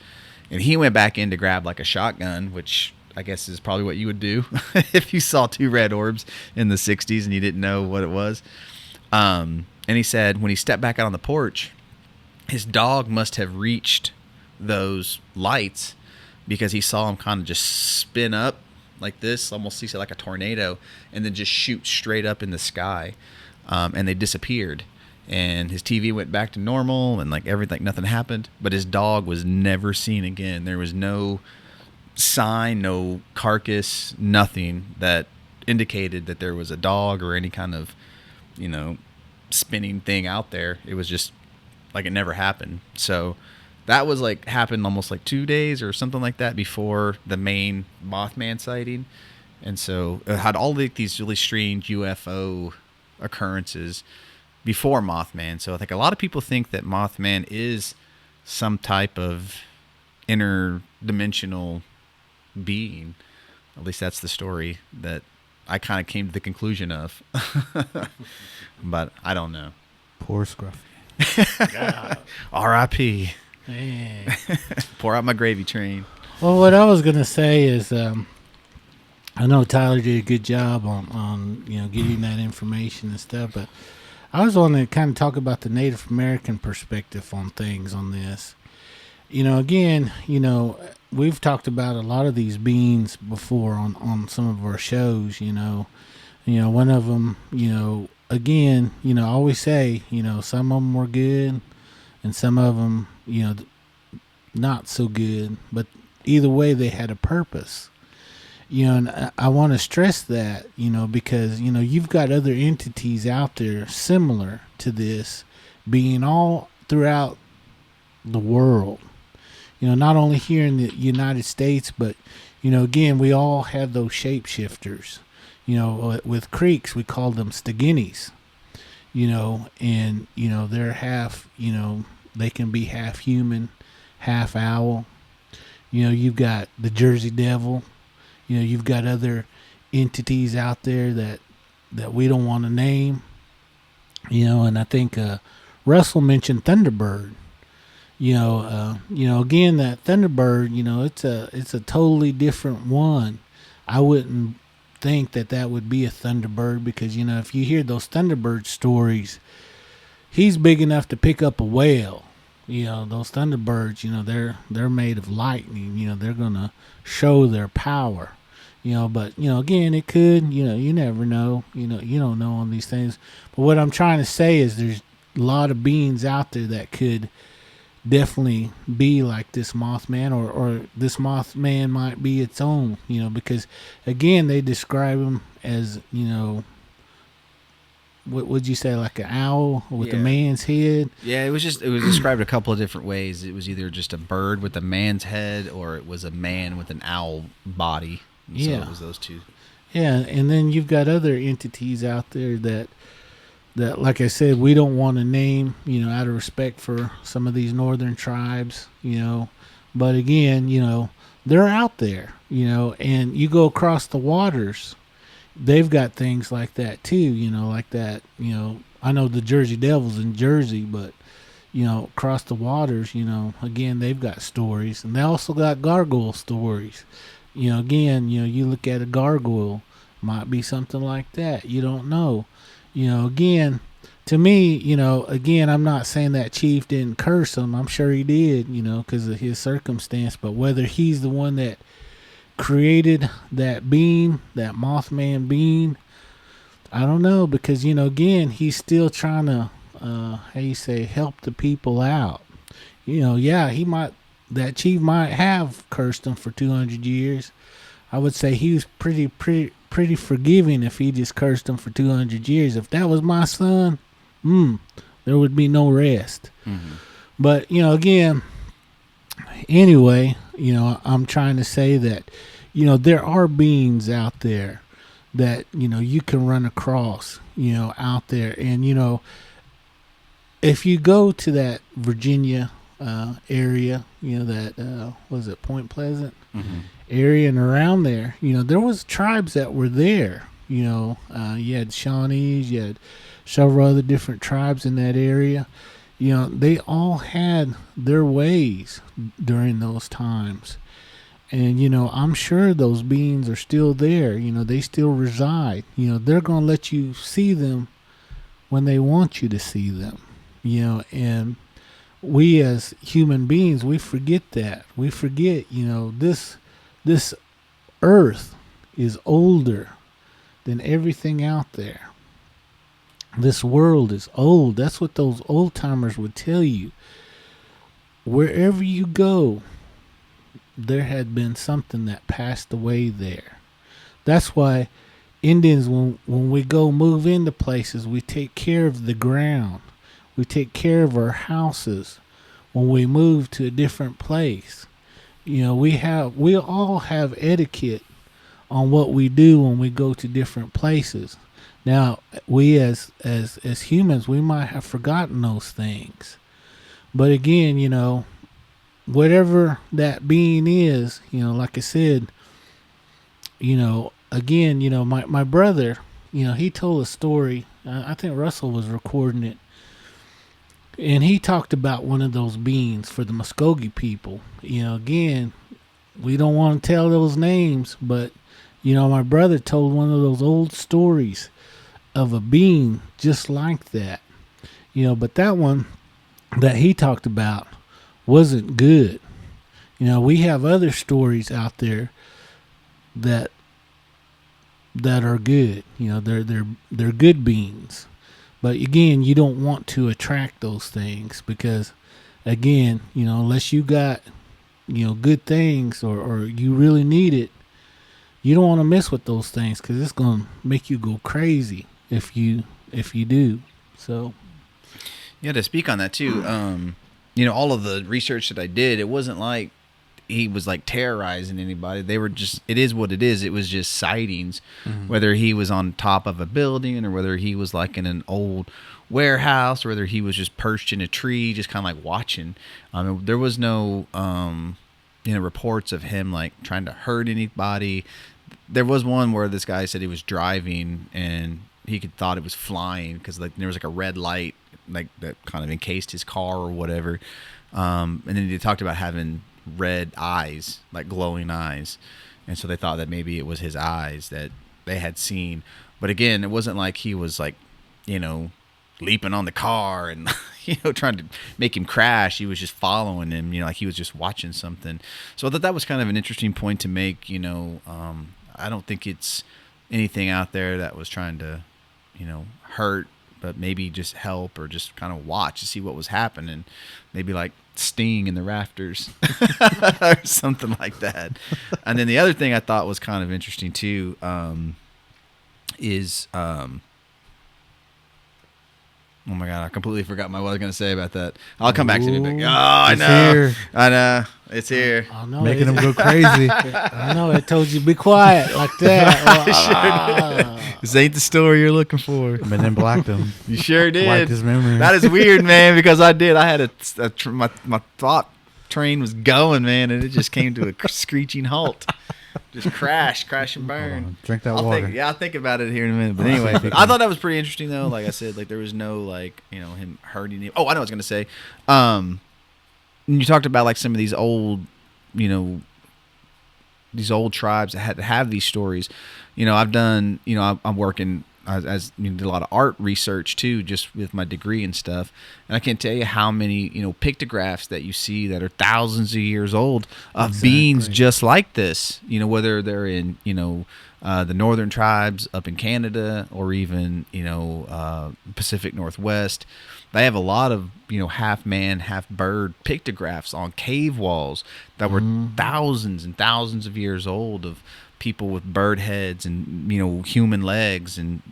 And he went back in to grab like a shotgun, which I guess is probably what you would do if you saw two red orbs in the 60s and you didn't know what it was. And he said when he stepped back out on the porch, his dog must have reached those lights, because he saw him kind of just spin up like this, almost he said like a tornado, and then just shoot straight up in the sky. And they disappeared. And his TV went back to normal, and like everything, nothing happened. But his dog was never seen again. There was no sign, no carcass, nothing that indicated that there was a dog or any kind of, spinning thing out there. It was just like it never happened. So that was happened almost like 2 days or something like that before the main Mothman sighting. And so it had all these really strange UFO occurrences before Mothman. So I think a lot of people think that Mothman is some type of interdimensional being. At least that's the story that I kind of came to the conclusion of. But I don't know. Poor Scruffy. R.I.P. Man. Pour out my gravy train. Well, what I was gonna say is, I know Tyler did a good job on getting that information and stuff, but I was wanting to kind of talk about the Native American perspective on things on this. Again, we've talked about a lot of these beings before on some of our shows. One of them, again, I always say, some of them were good, and some of them, not so good, but either way, they had a purpose. And I want to stress that, because, you've got other entities out there similar to this being all throughout the world. Not only here in the United States, but, again, we all have those shapeshifters. With creeks, we call them Steginis, and, they're half, they can be half human, half owl. You've got the Jersey Devil. You've got other entities out there that we don't want to name. And I think Russell mentioned Thunderbird. Again, that Thunderbird, it's a totally different one. I wouldn't think that would be a Thunderbird because, if you hear those Thunderbird stories, he's big enough to pick up a whale. Those Thunderbirds, they're made of lightning. They're going to show their power. But, again, it could, you never know. You don't know on these things. But what I'm trying to say is there's a lot of beings out there that could definitely be like this Mothman, or this Mothman might be its own, because, again, they describe him as, what would you say, like an owl with a man's head? Yeah, it was described a couple of different ways. It was either just a bird with a man's head, or it was a man with an owl body. So it was those two. Yeah, and then you've got other entities out there that, like I said, we don't want to name, out of respect for some of these northern tribes, But again, they're out there, and you go across the waters, they've got things like that too, like that, I know the Jersey Devils in Jersey, but, across the waters, again, they've got stories, and they also got gargoyle stories. Again, you look at a gargoyle, might be something like that. You don't know. Again, to me, again, I'm not saying that chief didn't curse him. I'm sure he did, because of his circumstance. But whether he's the one that created that being, that Mothman being, I don't know. Because, again, he's still trying to, help the people out. That chief might have cursed him for 200 years. I would say he was pretty forgiving if he just cursed him for 200 years. If that was my son, there would be no rest. Mm-hmm. But, again, anyway, I'm trying to say that, there are beings out there that, you can run across, out there. And, if you go to that Virginia area, that was it Point Pleasant area and around there, there was tribes that were there. You had Shawnees, you had several other different tribes in that area. They all had their ways during those times, and I'm sure those beings are still there. They still reside. They're gonna let you see them when they want you to see them. And we as human beings, we forget that. We forget, this earth is older than everything out there. This world is old. That's what those old timers would tell you. Wherever you go, there had been something that passed away there. That's why Indians, when we go move into places, we take care of the ground. We take care of our houses when we move to a different place. We all have etiquette on what we do when we go to different places. Now, we as humans, we might have forgotten those things. But again, whatever that being is, like I said, again, my brother, he told a story. I think Russell was recording it. And he talked about one of those beings for the Muskogee people. Again, we don't want to tell those names, but, my brother told one of those old stories of a being just like that. But that one that he talked about wasn't good. We have other stories out there that are good. They're good beings. But again, you don't want to attract those things because, again, unless you got, good things or you really need it, you don't want to mess with those things because it's going to make you go crazy if you do. So, yeah, to speak on that too, all of the research that I did, it wasn't like he was like terrorizing anybody. They were just, it is what it is. It was just sightings, whether he was on top of a building or whether he was like in an old warehouse or whether he was just perched in a tree, just kind of like watching. There was no, reports of him like trying to hurt anybody. There was one where this guy said he was driving and he thought it was flying because like there was like a red light like that kind of encased his car or whatever. And then they talked about having red eyes, like glowing eyes, and so they thought that maybe it was his eyes that they had seen. But again, it wasn't like he was like leaping on the car and trying to make him crash. He was just following him, like he was just watching something. So I thought that was kind of an interesting point to make. I don't think it's anything out there that was trying to hurt, but maybe just help or just kind of watch to see what was happening, maybe like sting in the rafters or something like that. And then the other thing I thought was kind of interesting too is oh my God, I completely forgot what I was going to say about that. I'll come back to it. Oh, I know. Here. I know. It's here. I know Making them go crazy. I know. I told you be quiet like that. This ain't the story you're looking for. Men in blacked him. You sure did. Wiped his memory. That is weird, man, because I did. I had my thought train was going, man, and it just came to a screeching halt. Just crash and burn. Drink that water. I'll think about it here in a minute. But anyway, I thought that was pretty interesting, though. Like I said, like there was no like him hurting him. Oh, I know what I was gonna say. You talked about like some of these old, these old tribes that had to have these stories. I've done. I'm working as did a lot of art research too, just with my degree and stuff. And I can't tell you how many pictographs that you see that are thousands of years old of beings just like this. Whether they're in the northern tribes up in Canada or even Pacific Northwest. They have a lot of half man, half bird pictographs on cave walls that were thousands and thousands of years old of people with bird heads and human legs and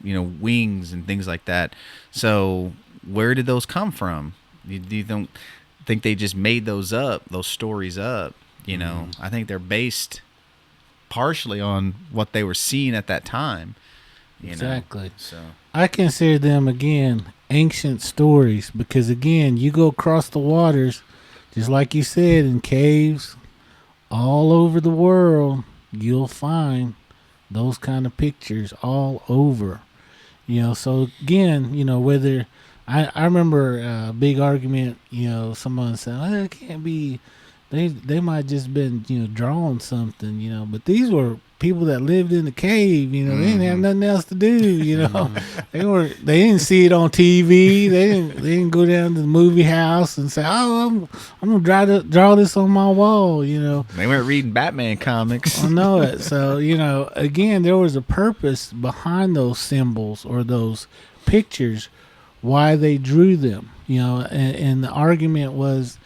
wings and things like that. So where did those come from? You don't think they just made those stories up? I think they're based partially on what they were seeing at that time. Exactly. So I consider them again ancient stories because again you go across the waters, just like you said, in caves all over the world. You'll find those kind of pictures all over. So again, whether I remember a big argument, someone said, well, it can't be, they might just been, drawing something, but these were people that lived in the cave, they didn't have nothing else to do, they didn't see it on TV. They didn't go down to the movie house and say, oh, I'm gonna draw this on my wall, They weren't reading Batman comics. I know it. So, again, there was a purpose behind those symbols or those pictures, why they drew them, and the argument was,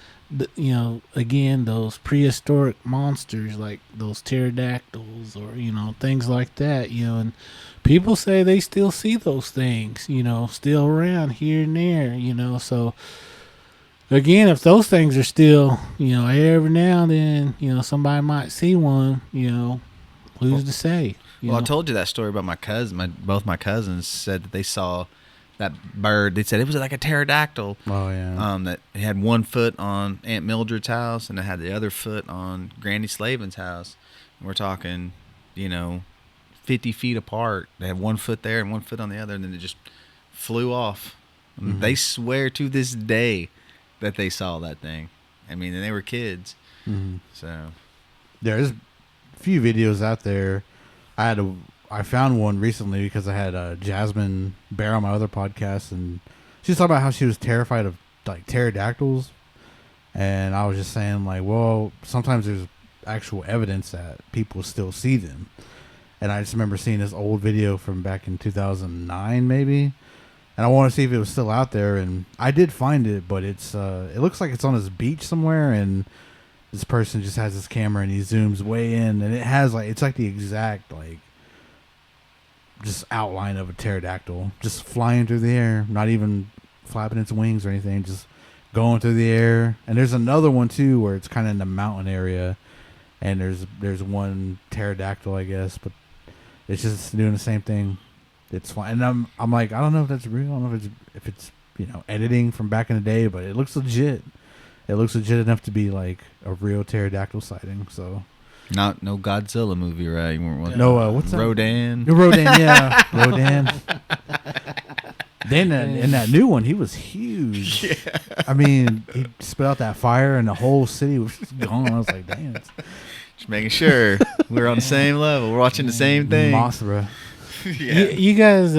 again, those prehistoric monsters like those pterodactyls or, things like that, and people say they still see those things, still around here and there, so again, if those things are still, every now and then, somebody might see one, who's to say? Well, I told you that story about my cousin. Both my cousins said that they saw that bird. They said it was like a pterodactyl. Oh yeah. That it had one foot on Aunt Mildred's house and it had the other foot on Granny Slavin's house. And we're talking, 50 feet apart. They had one foot there and one foot on the other, and then it just flew off. Mm-hmm. They swear to this day that they saw that thing. I mean, and they were kids. Mm-hmm. So there's a few videos out there. I found one recently because I had Jasmine Bear on my other podcast, and she was talking about how she was terrified of like pterodactyls, and I was just saying like, well, sometimes there's actual evidence that people still see them, and I just remember seeing this old video from back in 2009 maybe, and I want to see if it was still out there, and I did find it, but it looks like it's on this beach somewhere, and this person just has his camera and he zooms way in, and it has like, it's like the exact like just outline of a pterodactyl just flying through the air, not even flapping its wings or anything, just going through the air. And there's another one too where it's kind of in the mountain area, and there's one pterodactyl, I guess, but it's just doing the same thing. It's fine, and I'm like, I don't know if that's real. I don't know if it's editing from back in the day, but it looks legit. It looks legit enough to be like a real pterodactyl sighting. So. No Godzilla movie, right? You weren't watching what's that? Rodan. Rodan, yeah. Rodan. Then in that new one, he was huge. Yeah. I mean, he spit out that fire and the whole city was just gone. I was like, damn. Just making sure we're on the same level. We're watching the same thing. Mothra. Yeah. You guys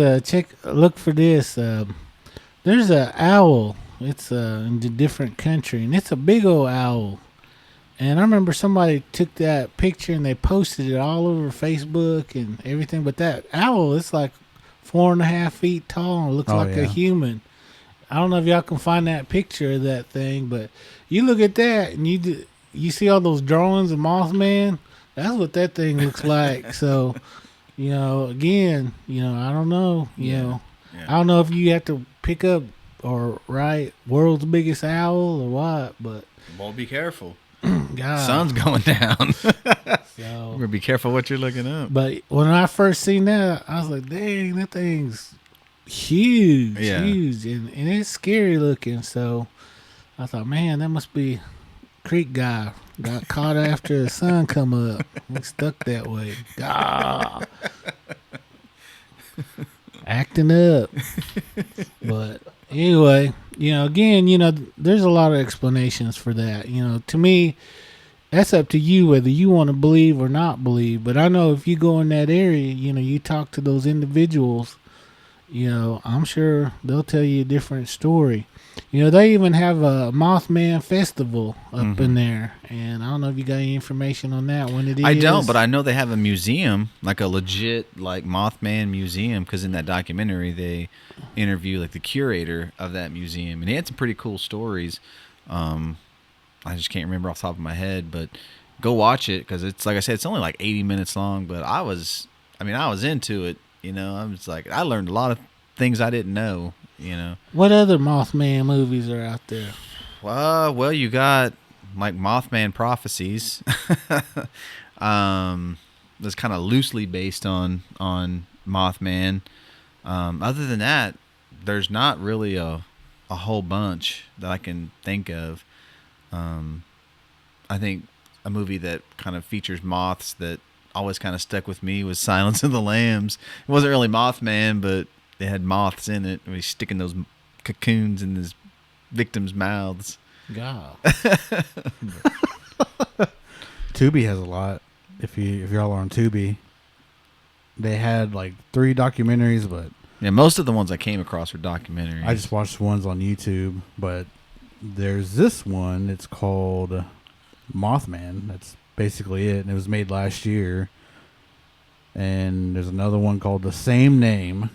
look for this. There's an owl. It's in a different country, and it's a big old owl. And I remember somebody took that picture and they posted it all over Facebook and everything. But that owl, it's like 4.5 feet tall and looks like a human. I don't know if y'all can find that picture of that thing, but you look at that and you see all those drawings of Mothman. That's what that thing looks like. So, again, I don't know. I don't know if you have to pick up or write world's biggest owl or what, but. Well, be careful. God. Sun's going down. So, you're gonna be careful what you're looking up. But when I first seen that, I was like, dang, that thing's huge, huge, and it's scary looking. So I thought, man, that must be creek guy got caught after the sun come up. We stuck that way. God. Acting up. But anyway, again, there's a lot of explanations for that. To me, that's up to you whether you want to believe or not believe. But I know if you go in that area, you talk to those individuals, I'm sure they'll tell you a different story. They even have a Mothman festival up in there. And I don't know if you got any information on that, when it is. I don't, but I know they have a museum, like a legit like Mothman museum, because in that documentary they interview like the curator of that museum, and he had some pretty cool stories. I just can't remember off the top of my head, but go watch it, because it's, like I said, it's only like 80 minutes long, but I was into it. I was like, I learned a lot of things I didn't know. What other Mothman movies are out there? Well, you got like Mothman Prophecies. That's kind of loosely based on Mothman. Other than that, there's not really a whole bunch that I can think of. I think a movie that kind of features moths that always kind of stuck with me was Silence of the Lambs. It wasn't really Mothman, but it had moths in it. He's sticking those cocoons in his victims' mouths. God. Tubi has a lot. If y'all are on Tubi, they had like 3 documentaries, but yeah, most of the ones I came across were documentaries. I just watched ones on YouTube, but there's this one. It's called Mothman. That's basically it, and it was made last year. And there's another one called The Same Name,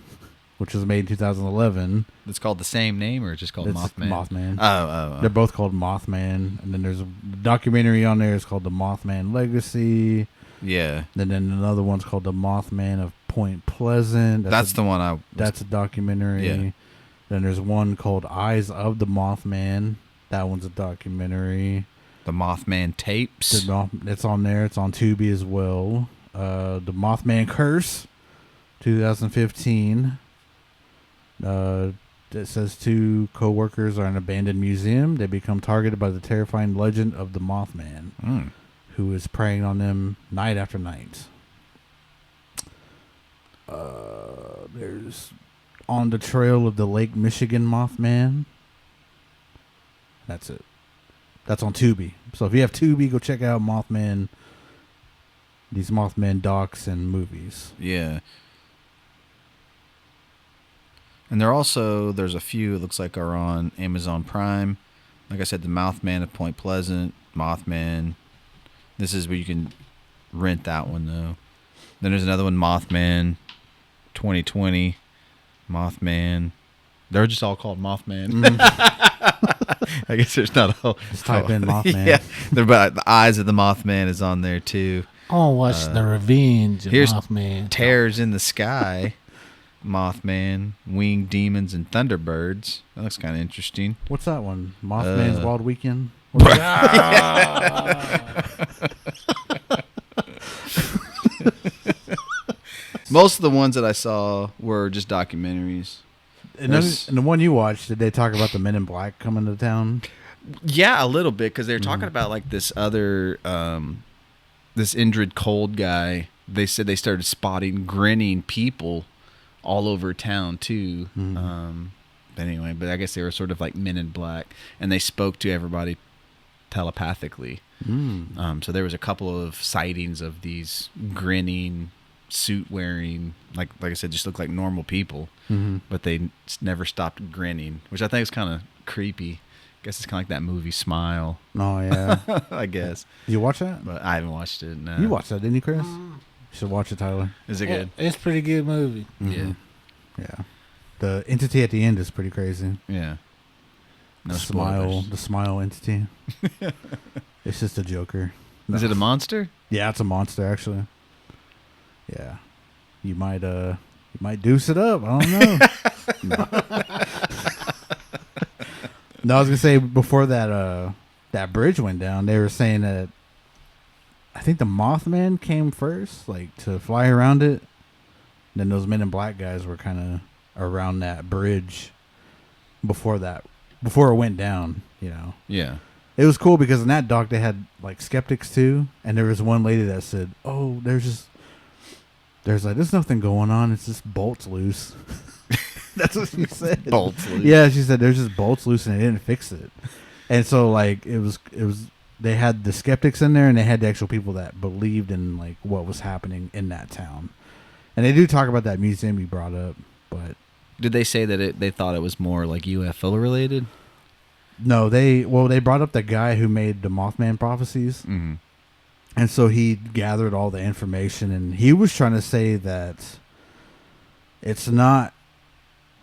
which was made in 2011. It's called The Same Name, or it's just called Mothman? Mothman. Oh. They're both called Mothman. And then there's a documentary on there. It's called The Mothman Legacy. Yeah. And then another one's called The Mothman of Point Pleasant. That's the one That's a documentary. Yeah. Then there's one called Eyes of the Mothman. That one's a documentary. The Mothman tapes. It's on there. It's on Tubi as well. The Mothman Curse, 2015. It says 2 co-workers are in an abandoned museum. They become targeted by the terrifying legend of the Mothman, who is preying on them night after night. There's On the Trail of the Lake Michigan Mothman. That's it. That's on Tubi. So if you have Tubi, go check out Mothman. These Mothman docs and movies. Yeah. And there's a few it looks like are on Amazon Prime. Like I said, the Mothman of Point Pleasant, Mothman. This is where you can rent that one though. Then there's another one, Mothman 2020, Mothman. They're just all called Mothman. I guess there's not a whole. Just type in Mothman. Yeah, the eyes of the Mothman is on there too. Oh, watch the Revenge of Here's Mothman. Terrors in the Sky, Mothman, Winged Demons, and Thunderbirds. That looks kind of interesting. What's that one? Mothman's Wild Weekend? Most of the ones that I saw were just documentaries. And the one you watched, did they talk about the Men in Black coming to town? Yeah, a little bit, because they were talking about like this other, this Indrid Cold guy. They said they started spotting grinning people all over town too. But anyway, but I guess they were sort of like Men in Black, and they spoke to everybody telepathically. So there was a couple of sightings of these grinning, suit wearing, like I said, just look like normal people, but they never stopped grinning, which I think is kind of creepy. I guess it's kind of like that movie Smile. Oh yeah. I guess. Did you watch that? But I haven't watched it. No. You watched that, didn't you, Chris? You should watch it, Tyler. Is it good? It's a pretty good movie. Yeah. Yeah. The entity at the end is pretty crazy. Yeah. No the spoilers. the smile entity. It's just a Joker. Is it a monster? Yeah, it's a monster actually. Yeah. You might deuce it up. I don't know. No, I was gonna say before that that bridge went down, they were saying that I think the Mothman came first, like to fly around it. Then those Men in Black guys were kind of around that bridge before it went down, you know. Yeah. It was cool because in that doc they had like skeptics too, and there was one lady that said, "Oh, there's nothing going on. It's just bolts loose." That's what she said. Bolts loose. Yeah, she said there's just bolts loose and they didn't fix it. And so like it was they had the skeptics in there and they had the actual people that believed in like what was happening in that town. And they do talk about that museum you brought up, but did they say that they thought it was more like UFO related? No, they brought up the guy who made the Mothman prophecies. Mm-hmm. And so he gathered all the information and he was trying to say that it's not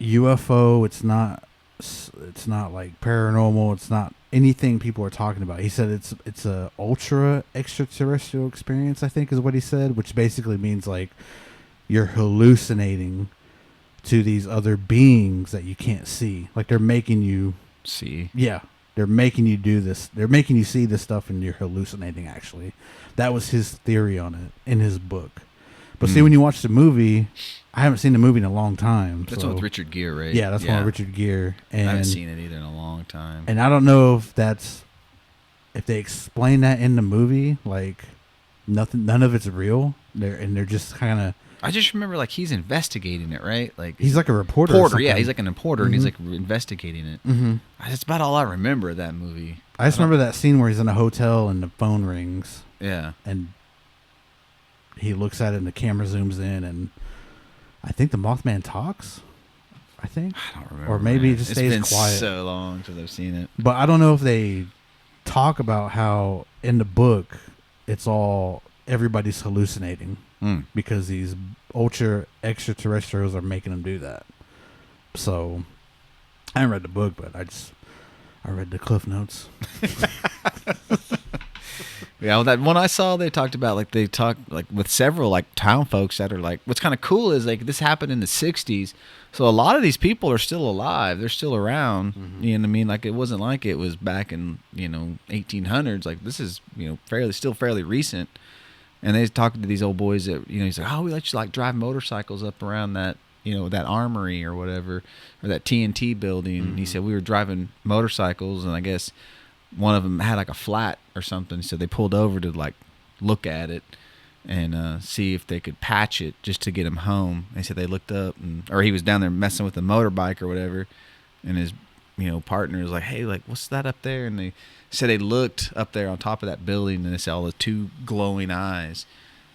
UFO, it's not like paranormal, it's not anything people are talking about. He said it's a ultra extraterrestrial experience, I think is what he said, which basically means like you're hallucinating to these other beings that you can't see. Like they're making you see. Yeah. They're making you do this. They're making you see this stuff and you're hallucinating actually. That was his theory on it in his book. But see, when you watch the movie, I haven't seen the movie in a long time. That's one with Richard Gere, right? Yeah, that's one with Richard Gere. And I haven't seen it either in a long time. And I don't know if they explain that in the movie, like none of it's real. They're just kind of. I just remember like he's investigating it, right? Like he's like a reporter. Yeah, he's like an reporter, and he's like investigating it. Mm-hmm. That's about all I remember of that movie. I just remember that scene where he's in a hotel and the phone rings. Yeah, and he looks at it and the camera zooms in, and I think the Mothman talks. I think. I don't remember. Or maybe it just stays quiet. quiet. It's been so long since I've seen it. But I don't know if they talk about how in the book it's all everybody's hallucinating because these ultra extraterrestrials are making them do that. So I haven't read the book, but I read the Cliff Notes. Yeah, well, that one I saw, they talked about like with several like town folks that are like, what's kind of cool is like this happened in the 60s. So a lot of these people are still alive. They're still around. Mm-hmm. You know what I mean? Like it wasn't like it was back in, 1800s. Like this is, fairly recent. And they talked to these old boys that, he's like, oh, we let you like drive motorcycles up around that, that armory or whatever, or that TNT building. And he said we were driving motorcycles, and I guess one of them had like a flat or something. So they pulled over to like look at it and see if they could patch it just to get him home. They said they looked up, or he was down there messing with a motorbike or whatever, and his partner was like, hey, like, what's that up there? And they said they looked up there on top of that building, and they saw the two glowing eyes.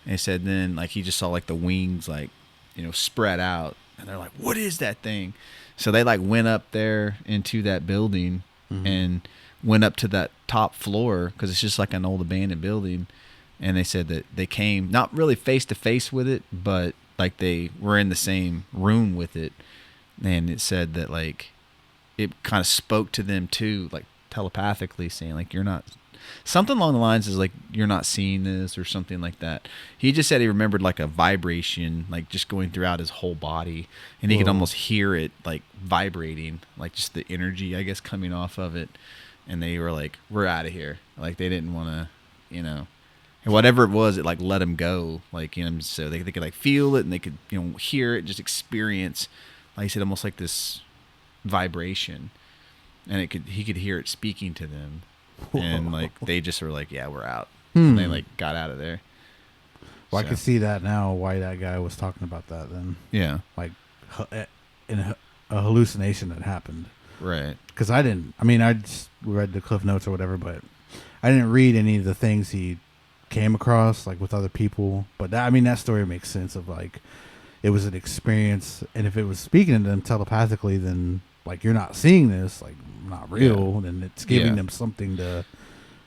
And they said then like he just saw like the wings like spread out, and they're like, what is that thing? So they like went up there into that building and went up to that top floor, because it's just like an old abandoned building. And they said that they came not really face to face with it, but like they were in the same room with it. And it said that like it kind of spoke to them too, like telepathically, saying like, you're not, something along the lines is like, you're not seeing this or something like that. He just said he remembered like a vibration, like just going throughout his whole body, and he could almost hear it like vibrating, like just the energy, I guess, coming off of it. And they were like, we're out of here. Like they didn't want to, and whatever it was, it like let them go. Like, so they could like feel it, and they could, hear it, just experience, like he said, almost like this vibration, and he could hear it speaking to them. And like they just were like, yeah, we're out. And they like got out of there. Well, I can see that now, why that guy was talking about that then. Yeah. Like in a hallucination that happened. Right. Because I just read the Cliff Notes or whatever, but I didn't read any of the things he came across like with other people. But that story makes sense of like, it was an experience, and if it was speaking to them telepathically, then like, you're not seeing this, like, not real, then it's giving them something to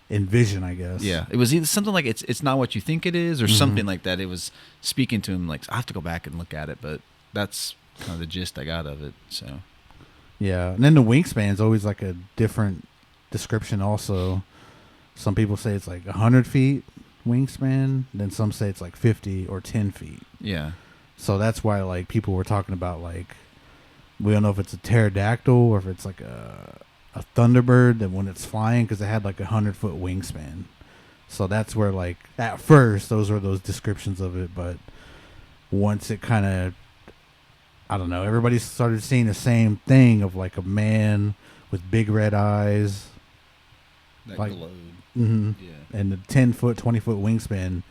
envision, I guess. Yeah, it was either something like it's not what you think it is, or something like that. It was speaking to him. Like, I have to go back and look at it, but that's kind of the gist I got of it. So yeah, and then the wingspan's always like a different description. Also, some people say it's like 100 feet wingspan, then some say it's like 50 or 10 feet. Yeah. So that's why like people were talking about like, we don't know if it's a pterodactyl or if it's like a thunderbird that when it's flying, because it had like 100-foot wingspan. So that's where like at first those were those descriptions of it, but once it kind of, I don't know, everybody started seeing the same thing of like a man with big red eyes, That like glowed. Yeah, and the 10-foot, 20-foot wingspan.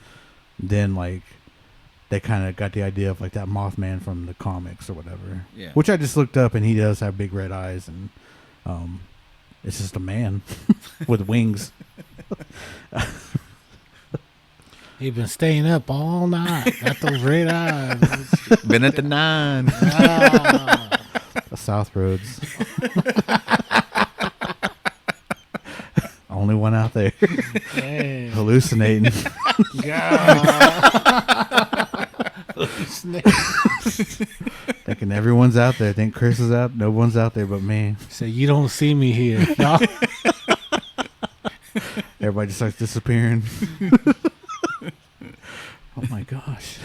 Then like they kind of got the idea of like that Mothman from the comics or whatever. Yeah. Which I just looked up, and he does have big red eyes, and it's just a man with wings. He been staying up all night. Got those red eyes. Been at the 9. The South Roads. Only one out there. Hey. Hallucinating. Thinking everyone's out there. Think Chris is out. No one's out there but me. So you don't see me here. No. Everybody just starts disappearing. Oh my gosh.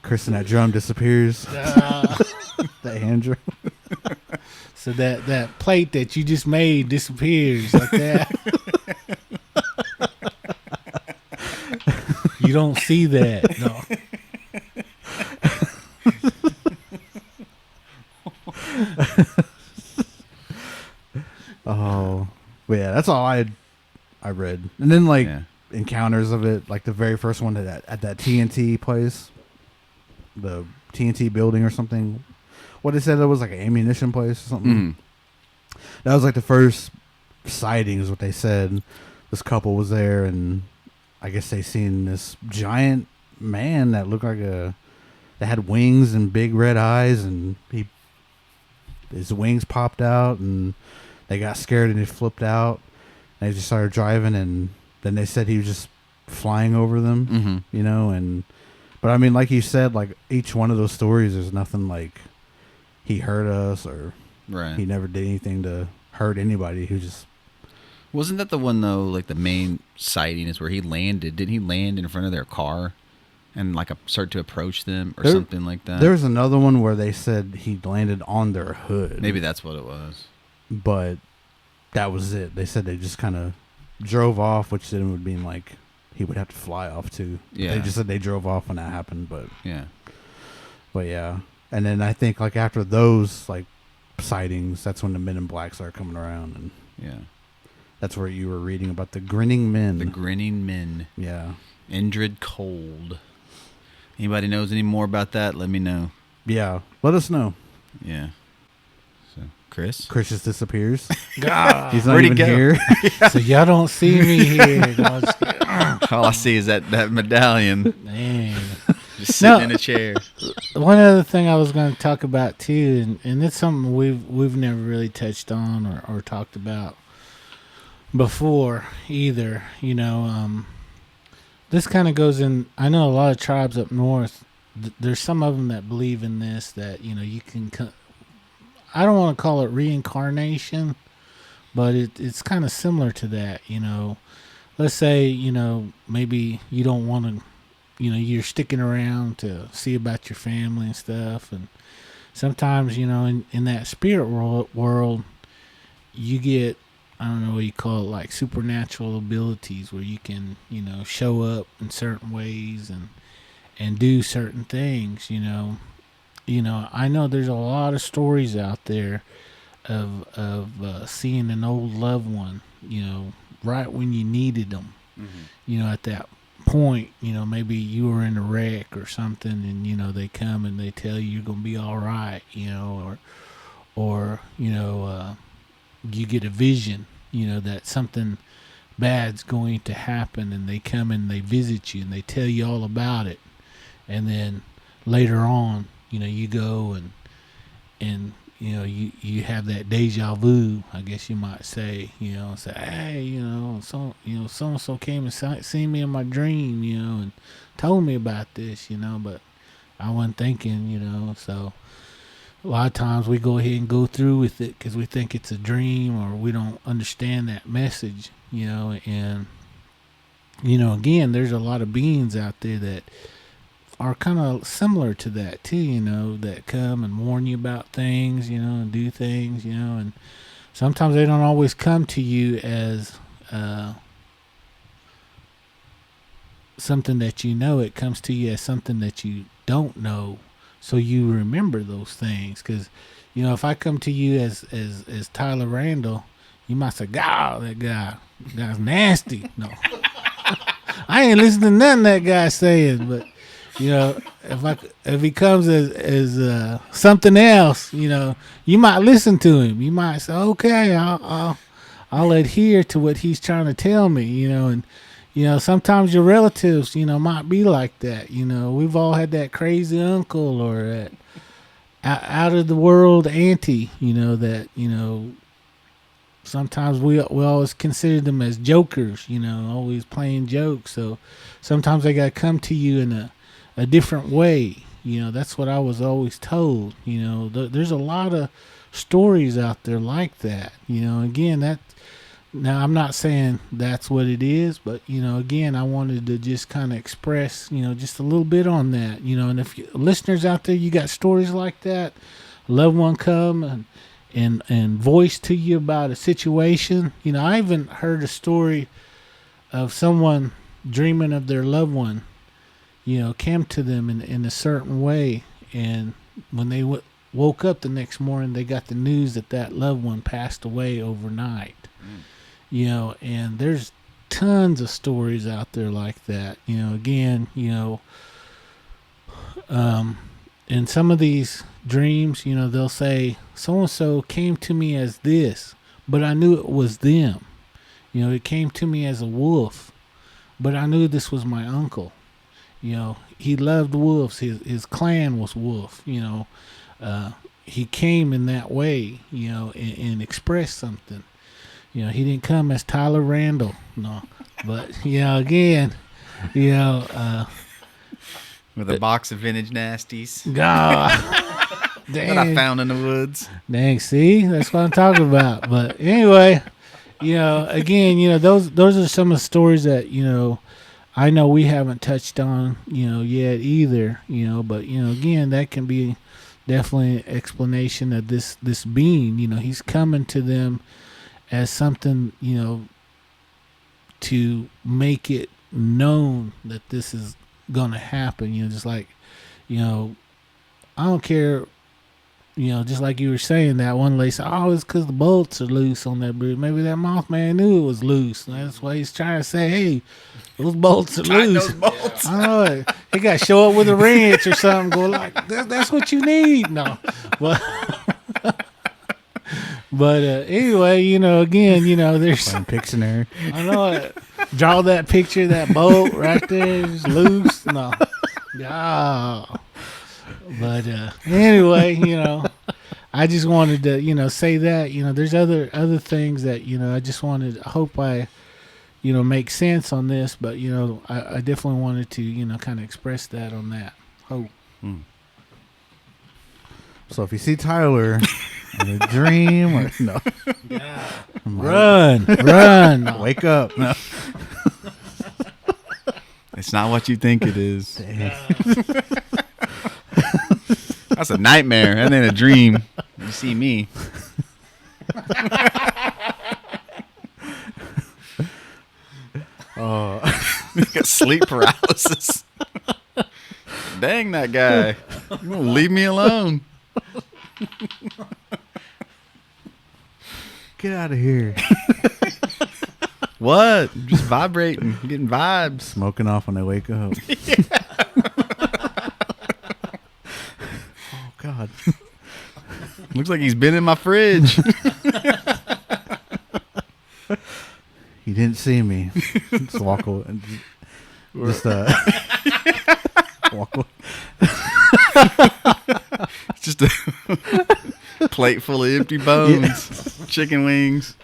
Chris and that drum disappears. That hand drum. So that plate that you just made disappears like that. You don't see that. No. Oh, but yeah, that's all I read. And then like encounters of it, like the very first one at that TNT place, the TNT building or something. What they said, it was like an ammunition place or something. That was like the first sighting is what they said. This couple was there, and I guess they seen this giant man that looked like that had wings and big red eyes, and his wings popped out, and they got scared and he flipped out. And they just started driving, and then they said he was just flying over them, but I mean, like you said, like each one of those stories, there's nothing like he hurt us or he never did anything to hurt anybody. Who just wasn't that the one though? Like the main sighting is where he landed. Didn't he land in front of their car and like start to approach them or something like that? There's another one where they said he landed on their hood. Maybe that's what it was. But that was it. They said they just kind of drove off, which then would mean like he would have to fly off too. Yeah. They just said they drove off when that happened, but Yeah. yeah. And then I think like after those like sightings, that's when the Men in Black started coming around, and Yeah. that's where you were reading about the grinning men. The grinning men. Yeah. Indrid Cold. Anybody knows any more about that? Let me know. Yeah. Let us know. Yeah. So, Chris? Chris just disappears. God. He's not Where'd he even go? here. So y'all don't see me here. No, I'm just kidding. All I see is that medallion Man. just sitting No. in a chair. One other thing I was going to talk about too, and it's something we've never really touched on or talked about before either. You know, this kind of goes in. I know a lot of tribes up north. There's some of them that believe in this. That you know you can. I don't want to call it reincarnation, but it's kind of similar to that. You know, let's say you know maybe you don't want to. You know, you're sticking around to see about your family and stuff, and sometimes you know in that spirit world you get, I don't know what you call it, like supernatural abilities where you can, you know, show up in certain ways and do certain things. You know I know there's a lot of stories out there of seeing an old loved one, you know, right when you needed them. You know, at that point, you know, maybe you were in a wreck or something, and you know they come and they tell you you're gonna be all right, you know, or you know you get a vision, you know, that something bad's going to happen, and they come and they visit you and they tell you all about it, and then later on, you know, you go and you know you have that deja vu, I guess you might say, you know, say, hey, you know, so and so came and seen me in my dream, you know, and told me about this, you know, but I wasn't thinking, you know. So a lot of times we go ahead and go through with it because we think it's a dream or we don't understand that message, you know. And you know, again, there's a lot of beings out there that are kind of similar to that too, you know, that come and warn you about things, you know, and do things, you know, and sometimes they don't always come to you as something that you know. It comes to you as something that you don't know, so you remember those things. Because you know, if I come to you as Tyler Randall, you might say, God, that guy's nasty. No, I ain't listening to nothing that guy's saying. But you know, if he comes as something else, you know, you might listen to him. You might say, okay, I'll adhere to what he's trying to tell me, you know. And you know, sometimes your relatives, you know, might be like that. You know, we've all had that crazy uncle or that out of the world auntie, you know, that, you know, sometimes we always consider them as jokers, you know, always playing jokes. So sometimes they got to come to you in a different way. You know, that's what I was always told. You know, there's a lot of stories out there like that. You know, again, now I'm not saying that's what it is, but you know, again, I wanted to just kind of express, you know, just a little bit on that. You know, and if listeners out there, you got stories like that, a loved one come and voice to you about a situation. You know, I even heard a story of someone dreaming of their loved one, you know, came to them in a certain way, and when they woke up the next morning, they got the news that loved one passed away overnight. You know, and there's tons of stories out there like that. You know, again, you know, in some of these dreams, you know, they'll say, so-and-so came to me as this, but I knew it was them. You know, it came to me as a wolf, but I knew this was my uncle. You know, he loved wolves. His clan was wolf, you know. He came in that way, you know, and expressed something. You know, he didn't come as Tyler Randall, no. But, you know, again, you know. With a box of vintage nasties God. that I found in the woods. Dang, see? That's what I'm talking about. But anyway, you know, again, you know, those are some of the stories that, you know, I know we haven't touched on, you know, yet either, you know. But, you know, again, that can be definitely an explanation of this being. You know, he's coming to them as something, to make it known that this is gonna happen. Just like, I don't care. Just like you were saying, that one lady said, "Oh, it's because the bolts are loose on that bridge." Maybe that Mothman knew it was loose. And that's why he's trying to say, "Hey, those bolts are loose." Those bolts. I know. He got to show up with a wrench or something. Go like, "That's what you need." No, but anyway, again, there's Playing Pictionary. I know it. Draw that picture, that bolt right there is loose. No, yeah. But anyway, I just wanted to, say that, there's other things that, I just wanted, I hope I, make sense on this, but, I definitely wanted to, kind of express that on that. Hope. So if you see Tyler in a dream or no, Run. No. wake up. No. It's not what you think it is. That's a nightmare. That ain't a dream. You see me. Got sleep paralysis. Dang that guy. You won't leave me alone. Get out of here. What? I'm just vibrating. I'm getting vibes. Smoking off when they wake up. Oh, God. Looks like he's been in my fridge. He didn't see me. Just walk away. Just walk away. It's just a plate full of empty bones. Chicken wings.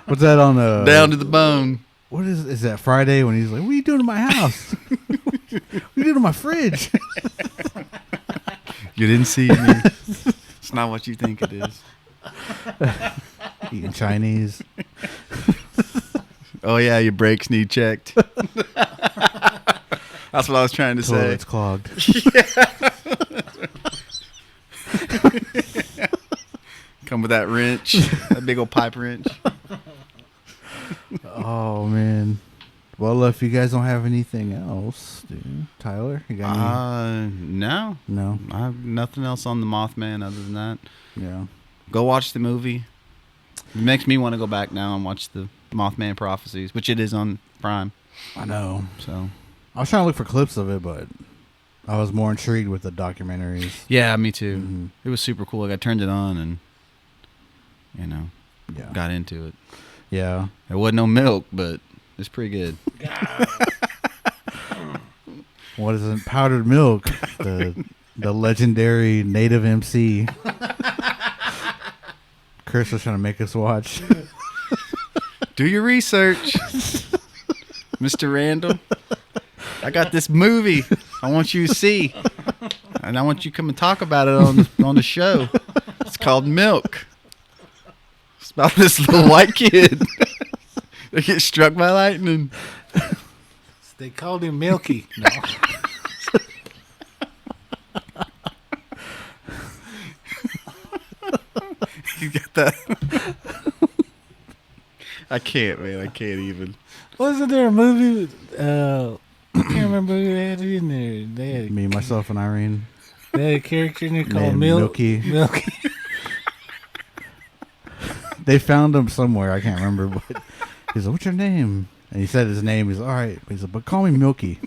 What's that on Down to the bone. What is that Friday when he's like, "What are you doing to my house? What are you doing to my fridge?" You didn't see me. It's not what you think it is. Eating Chinese. Oh, yeah, your brakes need checked. That's what I was trying to say. Toilet's clogged. Come with that wrench. That big old pipe wrench. Oh, man. Well, if you guys don't have anything else, dude, Tyler, you got any? No. No. I have nothing else on the Mothman other than that. Yeah. Go watch the movie. It makes me want to go back now and watch the Mothman Prophecies, which it is on Prime. I know. So I was trying to look for clips of it, but I was more intrigued with the documentaries. yeah, me too. Mm-hmm. It was super cool. Like, I turned it on and Yeah. got into it. Yeah. There wasn't no milk, but it's pretty good. What is it? Powdered milk. The legendary native MC. Chris was trying to make us watch. Do your research, Mr. Randall. I got this movie I want you to see, and I want you to come and talk about it on the show. It's called Milk. It's about this little white kid that gets struck by lightning. They called him Milky. No. You got that? I can't, man. I can't even. Wasn't there a movie with, I can't remember who they had in there. Me, myself, and Irene. They had a character in there called Named Milky. Milky. They found him somewhere. I can't remember. But he's like, "What's your name?" And he said his name. He's like, "All right." He's like, "But call me Milky."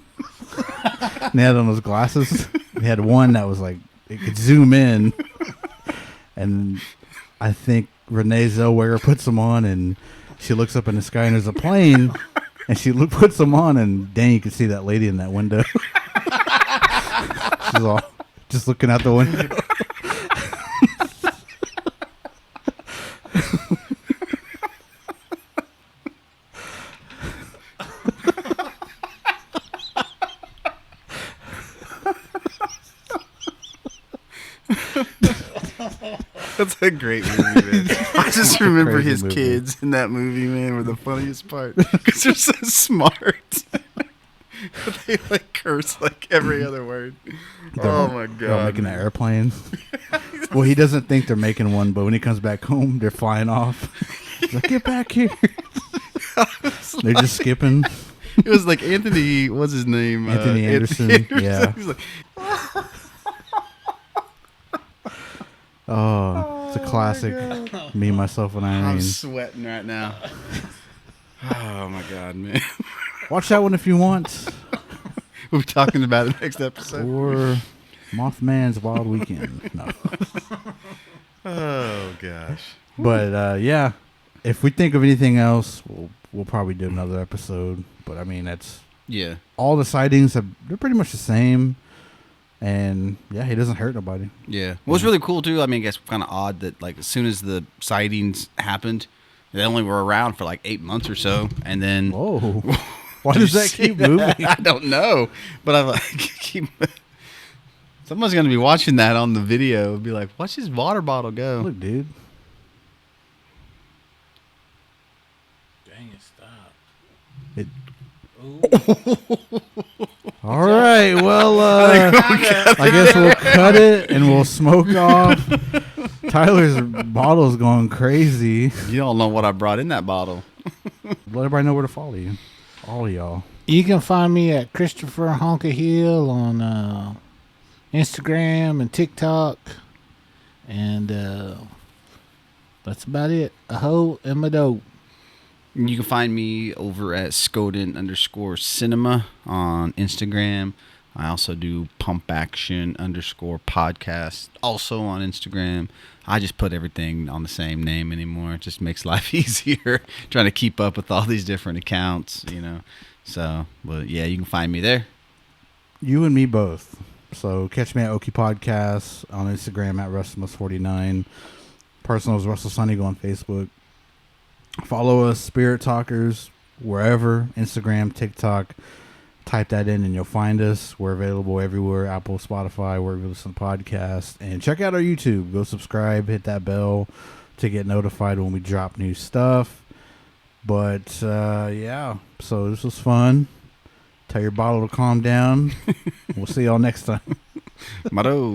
And he had on those glasses. He had one that was like, it could zoom in. And I think Renee Zellweger puts them on, and she looks up in the sky, and there's a plane. And she puts them on, and dang, you can see that lady in that window. She's all just looking out the window. That's a great movie, man. I just remember Crazy his movie. kids in that movie, man, were the funniest part. Because they're so smart. They like curse like every other word. Oh my They're god. making an man. airplane. Well, he doesn't think they're making one, but when he comes back home, they're flying off. He's like, get back here. They're just skipping. It was like Anthony, what's his name? Anthony Anderson. Yeah. He's like, Oh, it's a classic. Me, myself, and I'm Irene. sweating right now. Oh my god, man. Watch that one if you want. We'll be talking about it next episode. Or Mothman's Wild Weekend. No. Oh gosh. But yeah, if we think of anything else, we'll probably do another episode. But I mean, that's Yeah. all the sightings. They're pretty much the same. And yeah, he doesn't hurt nobody. Yeah. Well, it's really cool too. I mean, I guess kind of odd that like as soon as the sightings happened, they only were around for like 8 months or so, and then Whoa. Why does that keep moving? I don't know, but I'm like, someone's gonna be watching that on the video and be like, "Watch his water bottle go." Look, dude. Dang it, stop. It. All right. Well, I guess we'll cut it and we'll smoke off. Tyler's bottle's going crazy. You don't know what I brought in that bottle. Let everybody know where to follow you. All of y'all. You can find me at Christopher Honka Hill on Instagram and TikTok. And that's about it. A hoe and my dope. You can find me over at Skoden_cinema on Instagram. I also do pumpaction_podcast also on Instagram. I just put everything on the same name anymore. It just makes life easier trying to keep up with all these different accounts, you know. So, but yeah, you can find me there. You and me both. So catch me at Okie Podcasts on Instagram at Russellmus49. Personal is Russell Sunnygo on Facebook. Follow us, Spirit Talkers, wherever. Instagram, TikTok. Type that in and you'll find us. We're available everywhere. Apple, Spotify, wherever you listen to podcasts. And check out our YouTube. Go subscribe. Hit that bell to get notified when we drop new stuff. But, yeah. So this was fun. Tell your bottle to calm down. We'll see y'all next time. Motto.